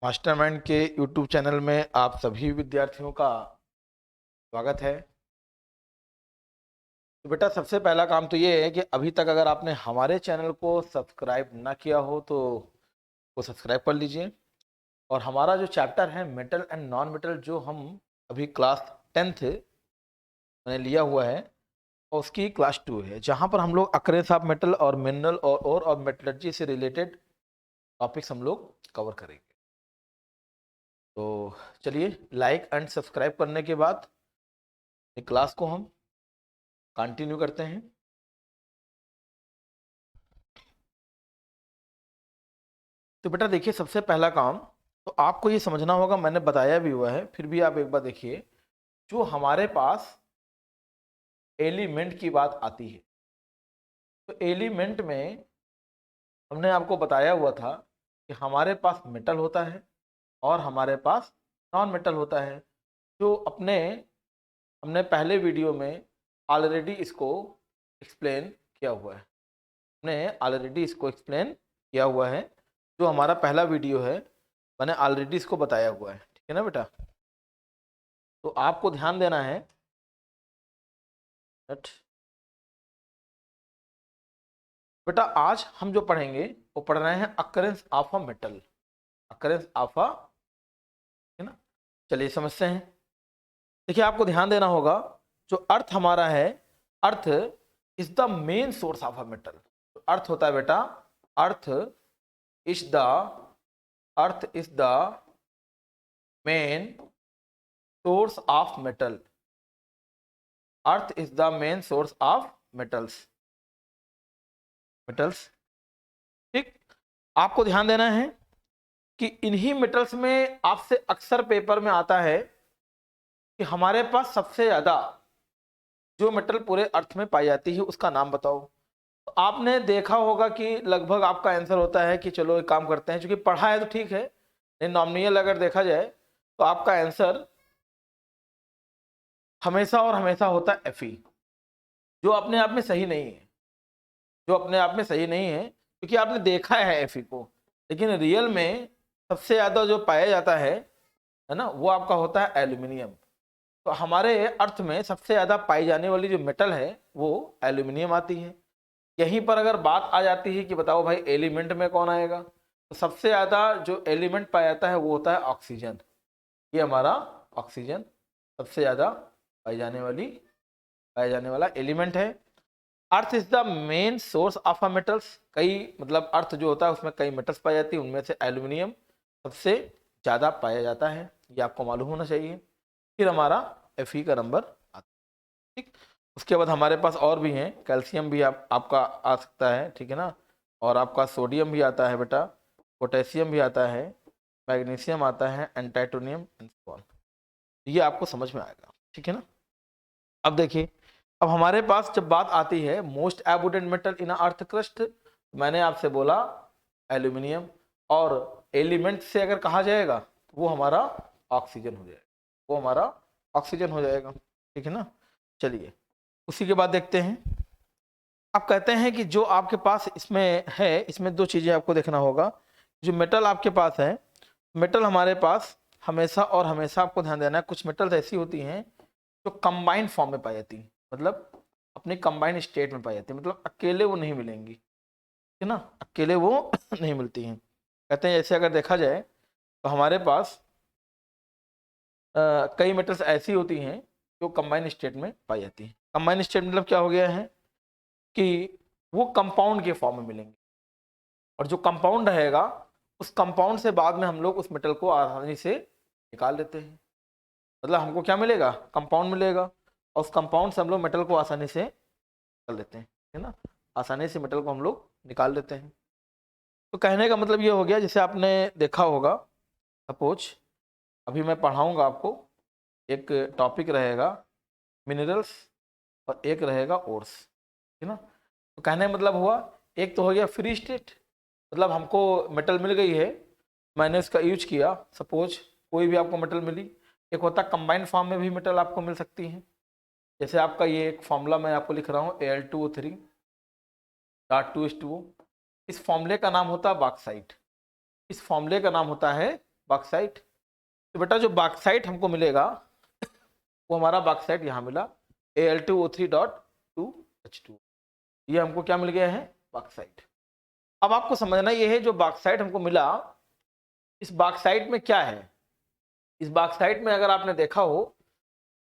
Mastermind के YouTube channel में आप सभी विद्यार्थियों का स्वागत है। तो बेटा सबसे पहला काम तो ये है कि अभी तक अगर आपने हमारे चैनल को सब्सक्राइब ना किया हो तो वो सब्सक्राइब कर लीजिए। और हमारा जो चैप्टर है मेटल एंड नॉन मेटल, जो हम अभी क्लास 10th मैंने लिया हुआ है और उसकी क्लास 2 है, जहाँ पर हम लोग अकरेंस ऑफ मेटल और मिनरल और मेटलर्जी से रिलेटेड टॉपिक्स हम लोग कवर करेंगे। तो चलिए, लाइक एंड सब्सक्राइब करने के बाद क्लास को हम कंटिन्यू करते हैं। तो बेटा देखिए, सबसे पहला काम तो आपको ये समझना होगा, मैंने बताया भी हुआ है, फिर भी आप एक बार देखिए। जो हमारे पास एलिमेंट की बात आती है, तो एलिमेंट में हमने आपको बताया हुआ था कि हमारे पास मेटल होता है और हमारे पास नॉन मेटल होता है। जो हमने पहले वीडियो में ऑलरेडी इसको एक्सप्लेन किया हुआ है। हमने ऑलरेडी इसको एक्सप्लेन किया हुआ है। जो हमारा पहला वीडियो है मैंने ऑलरेडी इसको बताया हुआ है, ठीक है ना बेटा। तो आपको ध्यान देना है। बेटा आज हम जो पढ़ेंगे वो पढ़ रहे हैं occurrence of a metal, occurrence of a, है ना। चलिए समझते हैं। देखिए आपको ध्यान देना होगा, जो अर्थ हमारा है, earth is the main source of a metal. Earth होता है बेटा, earth is the earth is the main source of metal. Earth is the main source of metals. ठीक, आपको ध्यान देना है कि इन्हीं मेटल्स में आपसे अक्सर पेपर में आता है कि हमारे पास सबसे ज्यादा जो मेटल पूरे अर्थ में पाई जाती है उसका नाम बताओ। तो आपने देखा होगा कि लगभग आपका आंसर होता है कि चलो एक काम करते हैं, क्योंकि पढ़ा है तो ठीक है, नहीं नॉमिनल अगर देखा जाए तो आपका आंसर हमेशा और हमेशा होता है Fe, जो अपने आप में सही नहीं है, जो अपने आप में सही नहीं है, क्योंकि आपने देखा है Fe को, लेकिन रियल में सबसे ज्यादा जो पाया जाता है ना, वो आपका होता है एल्यूमिनियम। तो हमारे अर्थ में सबसे ज्यादा पाई जाने वाली जो मेटल है वो एल्यूमिनियम आती है। यहीं पर अगर बात आ जाती है कि बताओ भाई एलिमेंट में कौन आएगा, तो सबसे ज्यादा जो एलिमेंट पाया जाता है वो होता है ऑक्सीजन। ये हमारा ऑक्सीजन सबसे ज्यादा पाई जाने वाला एलिमेंट है। Earth is the main source of a metals. कई मतलब अर्थ जो होता है उसमें कई मेटल्स पाई जाती है, उनमें से एल्यूमिनियम सबसे ज़्यादा पाया जाता है, ये आपको मालूम होना चाहिए। फिर हमारा Fe का नंबर आता है। ठीक, उसके बाद हमारे पास और भी हैं, कैल्शियम भी आपका आ सकता है, ठीक है ना। और आपका सोडियम भी आता है बेटा, पोटेशियम भी आता है, मैग्नीशियम आता है, एंड टाइटोनियम एंड सो ऑन। ये आपको समझ में आएगा, ठीक है ना। अब देखिए, अब हमारे पास जब बात आती है most abundant metal in earth crust, मैंने आपसे बोला एल्यूमिनियम। और एलिमेंट से अगर कहा जाएगा तो वो हमारा ऑक्सीजन हो जाएगा, वो हमारा ऑक्सीजन हो जाएगा, ठीक है ना। चलिए उसी के बाद देखते हैं। आप कहते हैं कि जो आपके पास इसमें है, इसमें दो चीजें आपको देखना होगा। जो मेटल आपके पास है, मेटल हमारे पास हमेशा और हमेशा आपको ध्यान देना है, कुछ मेटल्स ऐसी होती हैं जो कंबाइंड फॉर्म में पाई जाती है, मतलब अपने कंबाइंड स्टेट में पाई जाती है, मतलब अकेले वो नहीं मिलेंगी, ठीक है ना, अकेले वो नहीं मिलती हैं। कहते हैं जैसे अगर देखा जाए तो हमारे पास कई मेटल्स ऐसी होती हैं जो कंबाइंड स्टेट में पाई जाती हैं। कंबाइंड स्टेट मतलब क्या हो गया है कि वो कंपाउंड के फॉर्म में मिलेंगे, और जो कंपाउंड रहेगा उस कंपाउंड से बाद में हम लोग उस मेटल को आसानी से निकाल लेते हैं। मतलब हमको क्या मिलेगा, कंपाउंड मिलेगा, और उस कंपाउंड से हम लोग मेटल को आसानी से निकाल लेते हैं, है ना, आसानी से मेटल को हम लोग निकाल लेते हैं। तो कहने का मतलब ये हो गया, जैसे आपने देखा होगा, सपोज अभी मैं पढ़ाऊंगा आपको, एक टॉपिक रहेगा मिनरल्स और एक रहेगा ओर्स, है ना। तो कहने का मतलब हुआ, एक तो हो गया फ्री स्टेट, मतलब हमको मेटल मिल गई है, मैंने इसका यूज किया, सपोज कोई भी आपको मेटल मिली। एक होता है कंबाइंड फॉर्म में भी मेटल आपको मिल सकती है, जैसे आपका ये एक फॉर्मूला मैं आपको लिख रहा हूँ Al2O3.2H2O। इस फॉर्मूले का नाम होता है बॉक्साइट, इस फॉर्मूले का नाम होता है बॉक्साइट। तो बेटा जो बॉक्साइट हमको मिलेगा वो हमारा बॉक्साइट यहाँ मिला Al2O3.2H2, ये हमको क्या मिल गया है, बॉक्साइट। अब आपको समझना ये है जो बॉक्साइट हमको मिला, इस बॉक्साइट में क्या है, इस बॉक्साइट में अगर आपने देखा हो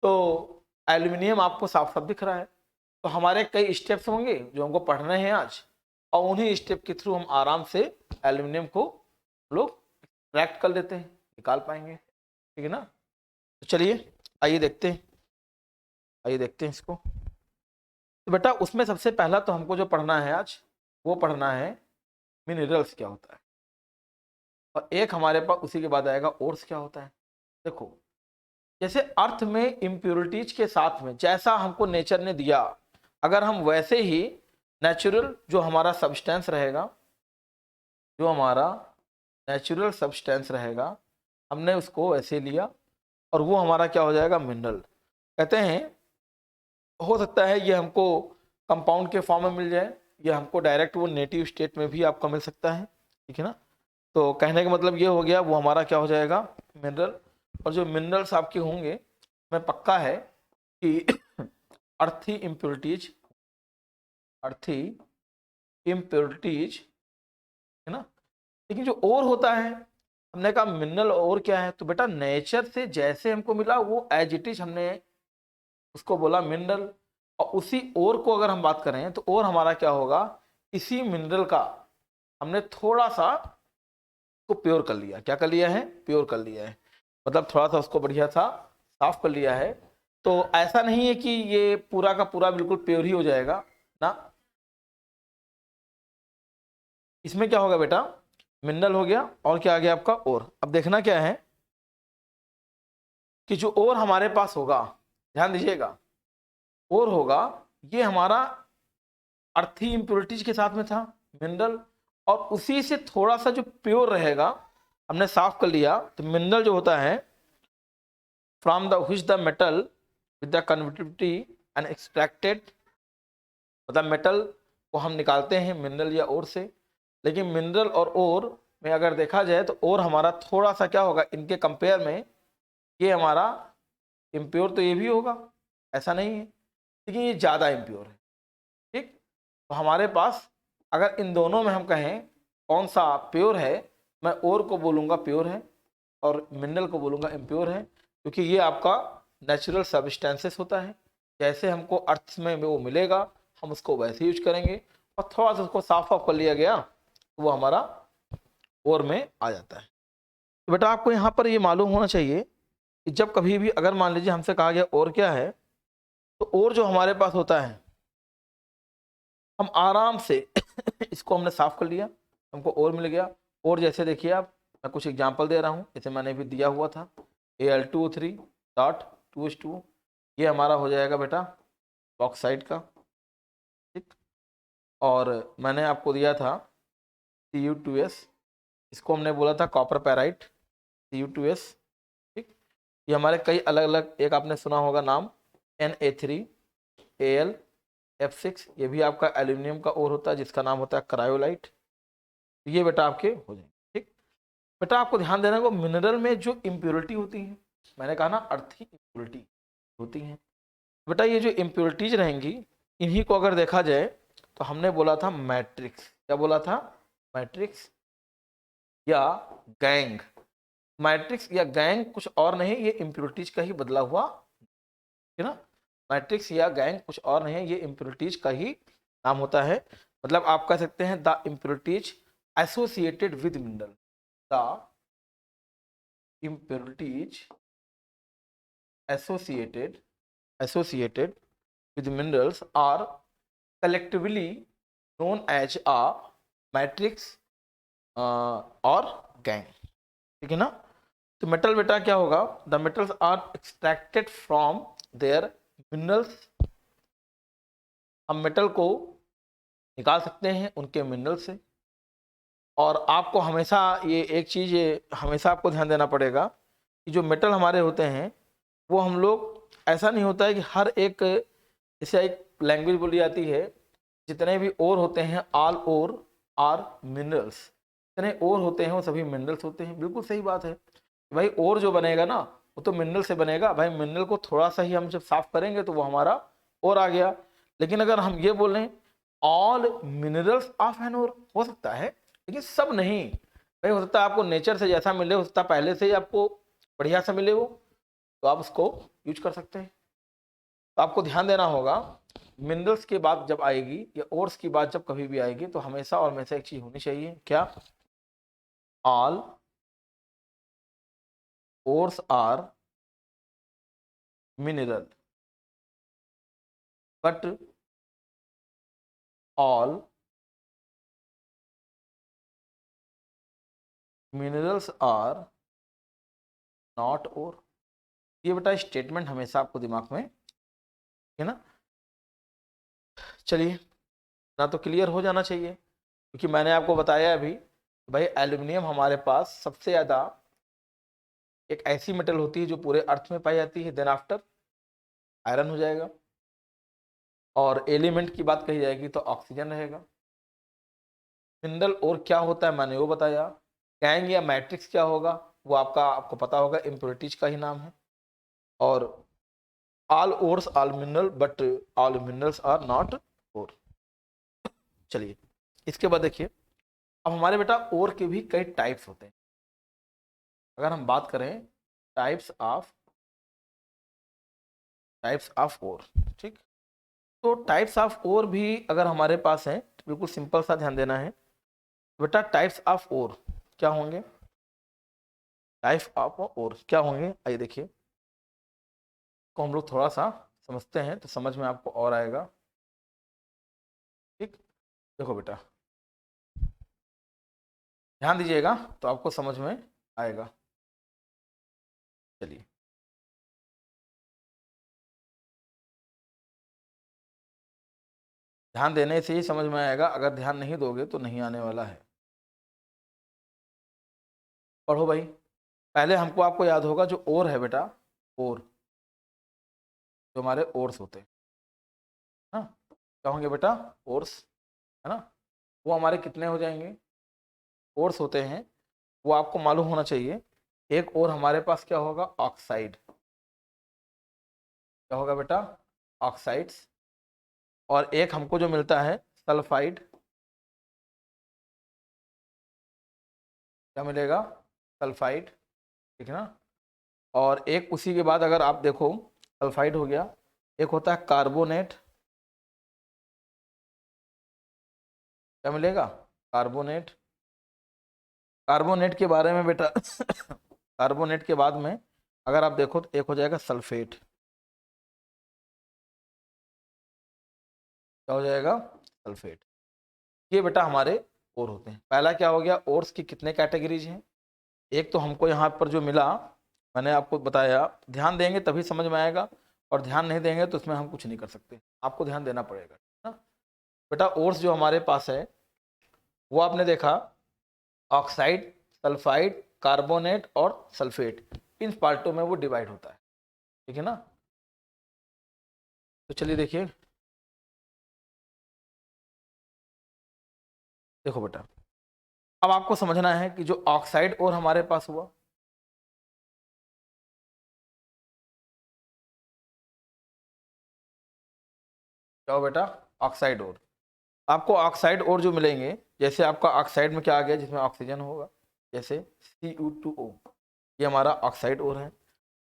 तो एल्यूमिनियम आपको साफ साफ दिख रहा है। तो हमारे कई स्टेप्स होंगे जो हमको पढ़ने हैं आज, और उन्हीं स्टेप के थ्रू हम आराम से एल्यूमिनियम को लोग एक्सट्रैक्ट कर लेते हैं, निकाल पाएंगे, ठीक है ना। तो चलिए आइए देखते हैं, आइए देखते हैं इसको। तो बेटा उसमें सबसे पहला तो हमको जो पढ़ना है आज, वो पढ़ना है मिनरल्स क्या होता है, और एक हमारे पास उसी के बाद आएगा ओर्स क्या होता है। देखो जैसे अर्थ में इम्प्योरिटीज के साथ में जैसा हमको नेचर ने दिया, अगर हम वैसे ही नेचुरल जो हमारा सब्सटेंस रहेगा, जो हमारा नेचुरल सब्सटेंस रहेगा, हमने उसको वैसे लिया और वो हमारा क्या हो जाएगा, मिनरल। कहते हैं हो सकता है ये हमको कंपाउंड के फॉर्म में मिल जाए, या हमको डायरेक्ट वो नेटिव स्टेट में भी आपको मिल सकता है, ठीक है ना। तो कहने का मतलब ये हो गया वो हमारा क्या हो जाएगा, मिनरल। और जो मिनरल्स आपके होंगे मैं पक्का है कि अर्थी इम्प्योरिटीज, अर्थी इम्प्योरिटीज, है ना। लेकिन जो और होता है, हमने कहा मिनरल और क्या है, तो बेटा नेचर से जैसे हमको मिला वो एज इट इज हमने उसको बोला मिनरल। और उसी और को अगर हम बात करें तो और हमारा क्या होगा, इसी मिनरल का हमने थोड़ा सा को प्योर कर लिया। क्या कर लिया है, प्योर कर लिया है, मतलब थोड़ा सा उसको बढ़िया सा साफ कर लिया है। तो ऐसा नहीं है कि ये पूरा का पूरा बिल्कुल प्योर ही हो जाएगा ना, इसमें क्या होगा बेटा, मिनरल हो गया और क्या आ गया आपका और। अब देखना क्या है कि जो और हमारे पास होगा, ध्यान दीजिएगा, और होगा ये हमारा अर्थी इम्प्योरिटीज के साथ में था मिनरल, और उसी से थोड़ा सा जो प्योर रहेगा हमने साफ कर लिया। तो मिनरल जो होता है from the which the metal with the convertibility and extracted, मतलब मेटल को हम निकालते हैं मिनरल या और से। लेकिन मिनरल और ओर में अगर देखा जाए तो और हमारा थोड़ा सा क्या होगा इनके कंपेयर में, ये हमारा इम्प्योर तो ये भी होगा, ऐसा नहीं है, लेकिन ये ज़्यादा इम्प्योर है, ठीक। तो हमारे पास अगर इन दोनों में हम कहें कौन सा प्योर है, मैं ओर को बोलूँगा प्योर है और मिनरल को बोलूँगा इम्प्योर है, क्योंकि ये आपका नेचुरल सब्सटेंसेस होता है। जैसे हमको अर्थ में वो मिलेगा हम उसको वैसे यूज करेंगे, और थोड़ा सा उसको साफ ऑफ कर लिया गया तो वो हमारा और में आ जाता है। तो बेटा आपको यहाँ पर ये मालूम होना चाहिए कि जब कभी भी अगर मान लीजिए हमसे कहा गया और क्या है, तो और जो हमारे पास होता है हम आराम से इसको हमने साफ कर लिया, हमको और मिल गया। और जैसे देखिए आप, मैं कुछ एग्जांपल दे रहा हूँ, जैसे मैंने भी दिया हुआ था Al2O3.2H2, ये हमारा हो जाएगा बेटा बॉक्साइट का, ठीक। और मैंने आपको दिया था Cu2S, इसको हमने बोला था कॉपर पैराइट Cu2S, ठीक। ये हमारे कई अलग अलग, एक आपने सुना होगा नाम Na3Al(F6), ये भी आपका एल्यूमिनियम का और होता है जिसका नाम होता है क्रायोलाइट। ये बेटा आपके हो जाएंगे, ठीक। बेटा आपको ध्यान देना को मिनरल में जो इम्प्योरिटी होती है, मैंने कहा ना अर्थी इम्प्योरिटी होती है बेटा, ये जो इम्प्योरिटीज रहेंगी इन्हीं को अगर देखा जाए तो हमने बोला था मैट्रिक्स, क्या बोला था, मैट्रिक्स या गैंग। मैट्रिक्स या गैंग कुछ और नहीं, ये इम्प्योरिटीज का ही बदला हुआ है ना। मैट्रिक्स या गैंग कुछ और नहीं है, ये इम्प्योरिटीज का ही नाम होता है। मतलब आप कह सकते हैं the impurities associated with mineral, the impurities associated with minerals are collectively known as a matrix or gang, ठीक है ना। तो मेटल बेटा क्या होगा, the metals are extracted from their minerals, हम मेटल को निकाल सकते हैं उनके मिनरल से। और आपको हमेशा ये एक चीज़ हमेशा आपको ध्यान देना पड़ेगा कि जो मेटल हमारे होते हैं वो हम लोग, ऐसा नहीं होता है कि हर एक, जैसे एक लैंग्वेज बोली जाती है जितने भी और होते हैं ऑल और आर मिनरल्स, जितने और होते हैं वो सभी मिनरल्स होते हैं, बिल्कुल सही बात है। भाई और जो बनेगा ना वो तो मिनरल से बनेगा। भाई मिनरल को थोड़ा सा ही हम जब साफ करेंगे तो वो हमारा और आ गया। लेकिन अगर हम ये बोलें all minerals of an ore, हो सकता है लेकिन सब नहीं। भाई हो सकता है आपको नेचर से जैसा मिले, हो सकता है पहले से ही आपको बढ़िया सा मिले वो, तो आप उसको यूज कर सकते हैं। तो आपको ध्यान देना होगा, मिनरल्स की बात जब आएगी या ओर्स की बात जब कभी भी आएगी तो हमेशा और हमेशा एक चीज होनी चाहिए, क्या? All ores are mineral but all minerals are not ore. ये बेटा स्टेटमेंट हमेशा आपको दिमाग में है ना। चलिए, ना तो क्लियर हो जाना चाहिए, क्योंकि मैंने आपको बताया अभी भाई एल्यूमिनियम हमारे पास सबसे ज़्यादा एक ऐसी मेटल होती है जो पूरे अर्थ में पाई जाती है, देन आफ्टर आयरन हो जाएगा, और एलिमेंट की बात कही जाएगी तो ऑक्सीजन रहेगा। मिनरल और क्या होता है मैंने वो बताया। गैंग या मैट्रिक्स क्या होगा वो आपको पता होगा, इम्प्योरिटीज का ही नाम है। और all ores all mineral but all minerals are not ore. चलिए इसके बाद देखिए, अब हमारे बेटा ओर के भी कई टाइप्स होते हैं। अगर हम बात करें टाइप्स ऑफ ओर, ठीक। तो टाइप्स ऑफ ओर भी अगर हमारे पास है तो बिल्कुल सिंपल सा ध्यान देना है बेटा। टाइप्स ऑफ ओर क्या होंगे? टाइप्स ऑफ ओर क्या होंगे, आइए देखिए, को हम लोग थोड़ा सा समझते हैं तो समझ में आपको और आएगा, ठीक। देखो बेटा, ध्यान दीजिएगा तो आपको समझ में आएगा। चलिए, ध्यान देने से ही समझ में आएगा, अगर ध्यान नहीं दोगे तो नहीं आने वाला है। पढ़ो भाई। पहले हमको आपको याद होगा जो ओर है बेटा, ओर जो हमारे ओर्स होते हैं ना, क्या होंगे बेटा? ओर्स, है ना। वो हमारे कितने हो जाएंगे? ओर्स होते हैं, वो आपको मालूम होना चाहिए। एक और हमारे पास क्या होगा? ऑक्साइड। क्या होगा बेटा? ऑक्साइड्स। और एक हमको जो मिलता है सल्फाइड। क्या मिलेगा? सल्फाइड, ठीक है ना। और एक उसी के बाद अगर आप देखो, सल्फाइड हो गया, एक होता है कार्बोनेट। क्या मिलेगा? कार्बोनेट। कार्बोनेट के बारे में बेटा कार्बोनेट के बाद में अगर आप देखो तो एक हो जाएगा सल्फेट। क्या हो जाएगा? सल्फेट। ये बेटा हमारे ओर होते हैं। पहला क्या हो गया? ओर्स की कितने कैटेगरीज हैं? एक तो हमको यहाँ पर जो मिला मैंने आपको बताया, ध्यान देंगे तभी समझ में आएगा, और ध्यान नहीं देंगे तो उसमें हम कुछ नहीं कर सकते, आपको ध्यान देना पड़ेगा ना। बेटा ओर्स जो हमारे पास है वो आपने देखा, ऑक्साइड, सल्फाइड, कार्बोनेट और सल्फेट, इन पार्टों में वो डिवाइड होता है, ठीक है ना। तो चलिए देखिए, देखो बेटा, अब आपको समझना है कि जो ऑक्साइड और हमारे पास हुआ, क्या हो बेटा? ऑक्साइड और, आपको ऑक्साइड और जो मिलेंगे, जैसे आपका ऑक्साइड में क्या आ गया जिसमें ऑक्सीजन होगा, जैसे CU2O, ये हमारा ऑक्साइड और है।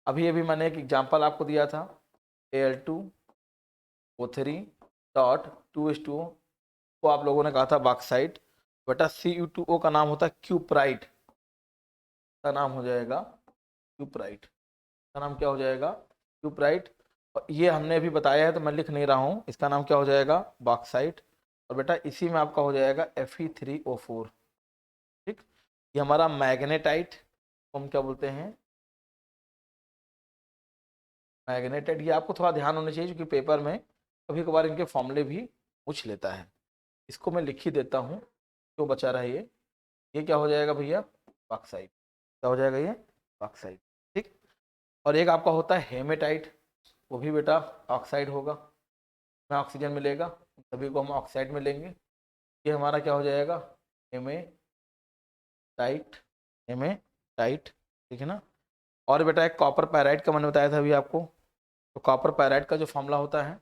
अभी अभी मैंने एक एग्जांपल आपको दिया था, Al2O3 डॉट 2H2O, को आप लोगों ने कहा था बॉक्साइड। बेटा CU2O का नाम होता है क्यूप्राइट, का नाम हो जाएगा क्यूप्राइट, का नाम क्या हो जाएगा? क्यूप्राइट। और ये हमने अभी बताया है तो मैं लिख नहीं रहा हूँ, इसका नाम क्या हो जाएगा? बॉक्साइट। और बेटा इसी में आपका हो जाएगा Fe3O4, ठीक। ये हमारा मैग्नेटाइट को हम क्या बोलते हैं? मैग्नेटाइट। ये आपको थोड़ा ध्यान होना चाहिए क्योंकि पेपर में कभी कभार इनके फॉर्मूले भी पूछ लेता है। इसको मैं लिख ही देता हूँ, क्यों बचा रहा है ये क्या हो जाएगा भैया? बॉक्साइट। क्या हो जाएगा ये? बॉक्साइट, ठीक। और एक आपका होता है हेमेटाइट, वो भी बेटा ऑक्साइड होगा, में ऑक्सीजन मिलेगा, सभी को हम ऑक्साइड में लेंगे। ये हमारा क्या हो जाएगा? हेमेटाइट, हेमेटाइट, ठीक है ना। और बेटा एक कॉपर पायराइट का मैंने बताया था अभी आपको, तो कॉपर पायराइट का जो फॉर्मूला होता है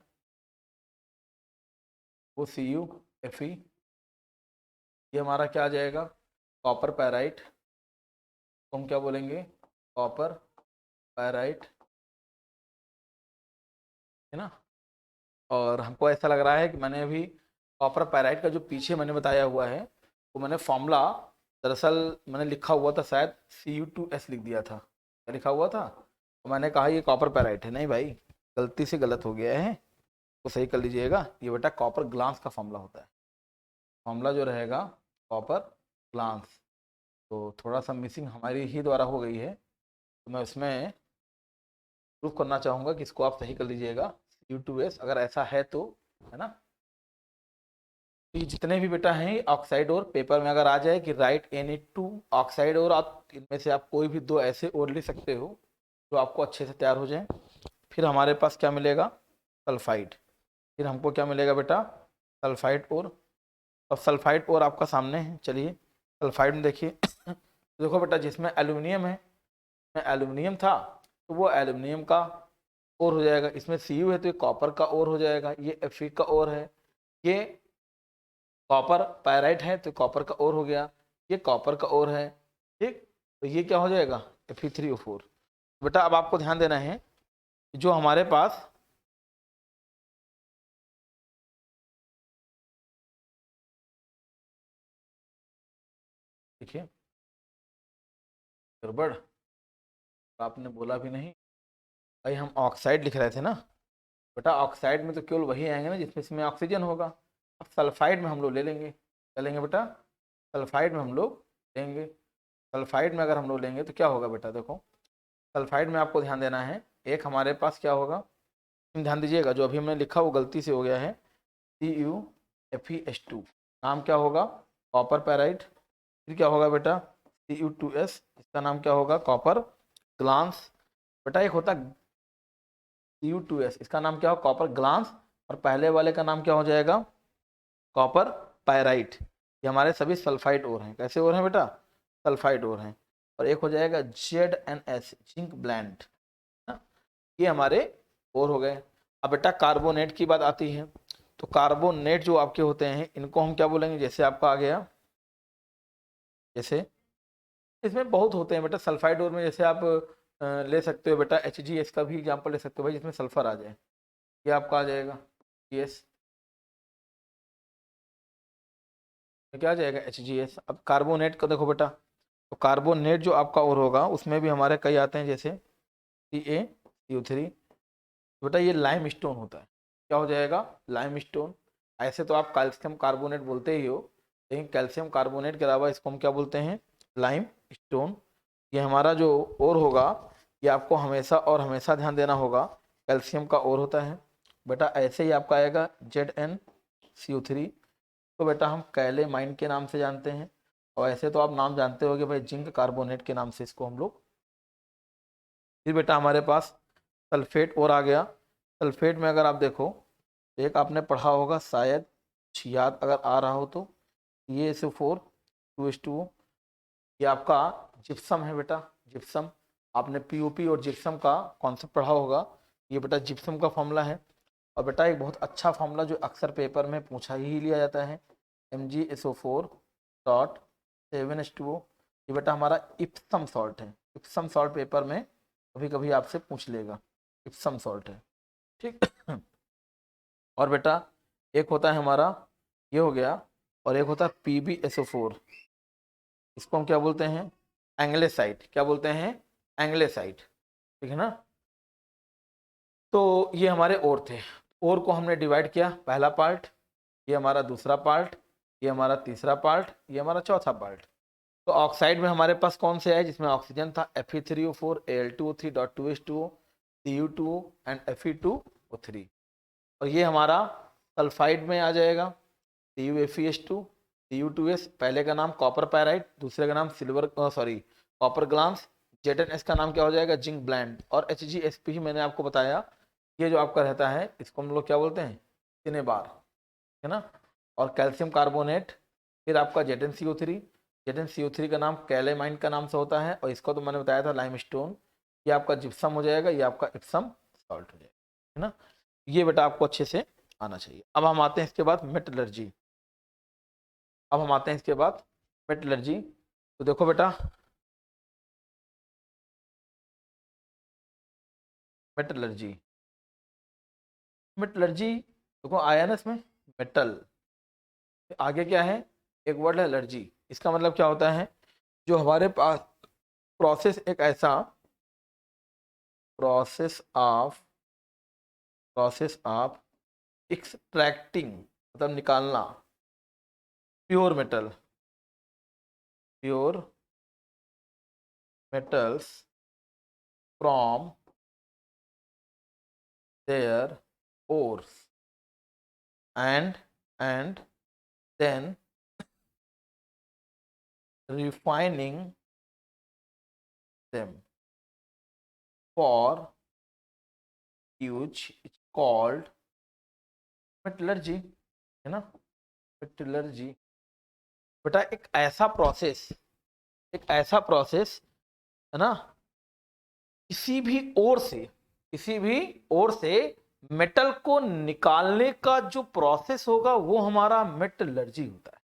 वो CuFe, ये हमारा क्या आ जाएगा, कॉपर पायराइट, तो हम क्या बोलेंगे, कॉपर पायराइट, है ना। और हमको ऐसा लग रहा है कि मैंने अभी कॉपर पायराइट का जो पीछे मैंने बताया हुआ है वो मैंने फॉर्मूला दरअसल मैंने लिखा हुआ था, शायद Cu2S लिख दिया था, क्या लिखा हुआ था, तो मैंने कहा ये कॉपर पायराइट है, नहीं भाई गलती से गलत हो गया है, तो सही कर लीजिएगा। ये बेटा कॉपर ग्लास का फॉर्मूला होता है, फॉर्मूला जो रहेगा कॉपर ग्लास, तो थोड़ा सा मिसिंग हमारी ही द्वारा हो गई है, तो मैं उसमें प्रूफ करना चाहूँगा कि इसको आप सही कर लीजिएगा Cu2S, अगर ऐसा है तो, है ना। तो ये जितने भी बेटा हैं ऑक्साइड और, पेपर में अगर आ जाए कि राइट एनी टू ऑक्साइड और, आप इनमें से आप कोई भी दो ऐसे और लिख सकते हो जो आपको अच्छे से तैयार हो जाए। फिर हमारे पास क्या मिलेगा, सल्फाइड, फिर हमको क्या मिलेगा बेटा, सल्फाइड और। अब सल्फाइड और आपका सामने है, चलिए सल्फाइड में देखिए देखो बेटा जिसमें एल्यूमिनियम है, में एल्यूमिनियम था तो वो एल्यूमिनियम का और हो जाएगा, इसमें Cu है तो ये कॉपर का और हो जाएगा, ये Fe का और है, ये कॉपर पायराइट है तो कॉपर का और हो गया, ये कॉपर का और है, ठीक, तो ये क्या हो जाएगा, Fe3O4। बेटा अब आपको ध्यान देना है जो हमारे पास देखिए गड़बड़, आपने बोला भी नहीं भाई, हम ऑक्साइड लिख रहे थे ना बेटा, ऑक्साइड में तो केवल वही आएंगे ना जिसमें इसमें ऑक्सीजन होगा। अब सल्फाइड में हम लोग ले लेंगे, चलेंगे बेटा, सल्फाइड में हम लोग लेंगे, सल्फाइड में अगर हम लोग लेंगे तो क्या होगा बेटा, देखो सल्फाइड में आपको ध्यान देना है, एक हमारे पास क्या होगा, ध्यान दीजिएगा जो अभी हमने लिखा वो गलती से हो गया है, CuFeS2, नाम क्या होगा, कॉपर पैराइट, फिर क्या होगा बेटा Cu2S, इसका नाम क्या होगा, कॉपर ग्लांस, बेटा एक होता Cu2S, इसका नाम क्या हो, कॉपर ग्लांस, और पहले वाले का नाम क्या हो जाएगा, कॉपर पायराइट। ये हमारे सभी सल्फाइड ओर हैं, कैसे ओर हैं बेटा, सल्फाइड ओर हैं। और एक हो जाएगा ZnS, जिंक ब्लेंड, ये हमारे और हो गए। अब बेटा कार्बोनेट की बात आती है, तो कार्बोनेट जो आपके होते हैं इनको हम क्या बोलेंगे, जैसे आपका आ गया, जैसे इसमें बहुत होते हैं बेटा सल्फाइड ओर में, जैसे आप ले सकते हो बेटा HgS का भी एग्जांपल ले सकते हो भाई, जिसमें सल्फर आ जाए, ये आपका आ जाएगा यस, क्या आ जाएगा HgS। अब कार्बोनेट का देखो बेटा, तो कार्बोनेट जो आपका और होगा उसमें भी हमारे कई आते हैं, जैसे CaCO3, बेटा ये लाइम स्टोन होता है, क्या हो जाएगा, लाइम स्टोन। ऐसे तो आप कैल्शियम कार्बोनेट बोलते ही हो, लेकिन कैल्शियम कार्बोनेट के अलावा इसको हम क्या बोलते हैं, लाइम स्टोन। ये हमारा जो और होगा ये आपको हमेशा और हमेशा ध्यान देना होगा, कैल्शियम का और होता है बेटा, ऐसे ही आपका आएगा ZnCO3, तो बेटा हम कैलेमाइन के नाम से जानते हैं, और ऐसे तो आप नाम जानते होगे भाई जिंक कार्बोनेट के नाम से इसको हम लोग। फिर बेटा हमारे पास सल्फेट और आ गया, सल्फेट में अगर आप देखो, एक आपने पढ़ा होगा शायद, याद अगर आ रहा हो तो, ये SO4 2H2O, ये आपका जिप्सम है बेटा, जिप्सम, आपने POP और जिप्सम का कॉन्सेप्ट पढ़ा होगा, ये बेटा जिप्सम का फॉर्मूला है। और बेटा एक बहुत अच्छा फॉर्मूला जो अक्सर पेपर में पूछा ही लिया जाता है, MgSO4.7H2O, ये बेटा हमारा इप्सम सॉल्ट है, इप्सम सॉल्ट पेपर में कभी कभी आपसे पूछ लेगा, इप्सम सॉल्ट है, ठीक और बेटा एक होता है हमारा, ये हो गया, और एक होता है PbSO4, इसको हम क्या बोलते हैं, एंग्लेसाइट, क्या बोलते हैं, एंग्लेसाइट, ठीक है ना। तो ये हमारे और थे, और को हमने डिवाइड किया, पहला पार्ट, ये हमारा दूसरा पार्ट, ये हमारा तीसरा पार्ट, ये हमारा चौथा पार्ट। तो ऑक्साइड में हमारे पास कौन से आए, जिसमें ऑक्सीजन था Fe3O4, Al2O3.2H2O, Cu2O and Fe2O3, और ये हमारा सल्फाइड में आ जाएगा CuFeS2, Cu2S, पहले का नाम कॉपर पैराइट, दूसरे का नाम silver sorry copper glance, ZnS का नाम क्या हो जाएगा, जिंक ब्लेंड, और HgSP ही मैंने आपको बताया, ये जो आपका रहता है इसको हम लोग क्या बोलते हैं, सिनेबार, है ना। और कैल्शियम कार्बोनेट, फिर आपका ZnCO3, ZnCO3 का नाम कैलेमाइन का नाम से होता है, और इसको तो मैंने बताया था लाइमस्टोन, ये आपका जिप्सम हो जाएगा, ये आपका इप्सम सॉल्ट हो जाएगा, है ना। ये बेटा आपको अच्छे से आना चाहिए। अब हम आते हैं इसके बाद मेटलर्जी। अब हम आते हैं इसके बाद मेटलर्जी। तो देखो बेटा, मेटलर्जी, मेटलर्जी देखो आया ना इसमें मेटल, आगे क्या है, एक वर्ड है एलर्जी। इसका मतलब क्या होता है, जो हमारे पास प्रोसेस, एक ऐसा process of, process of extracting मतलब निकालना pure metal, pure metals from their ores and then refining them for use, it's called metallurgy, है ना, metallurgy। बेटा एक ऐसा प्रोसेस, एक ऐसा प्रोसेस, है ना, किसी भी ओर से, किसी भी ओर से मेटल को निकालने का जो प्रोसेस होगा वो हमारा मेटलर्जी होता है।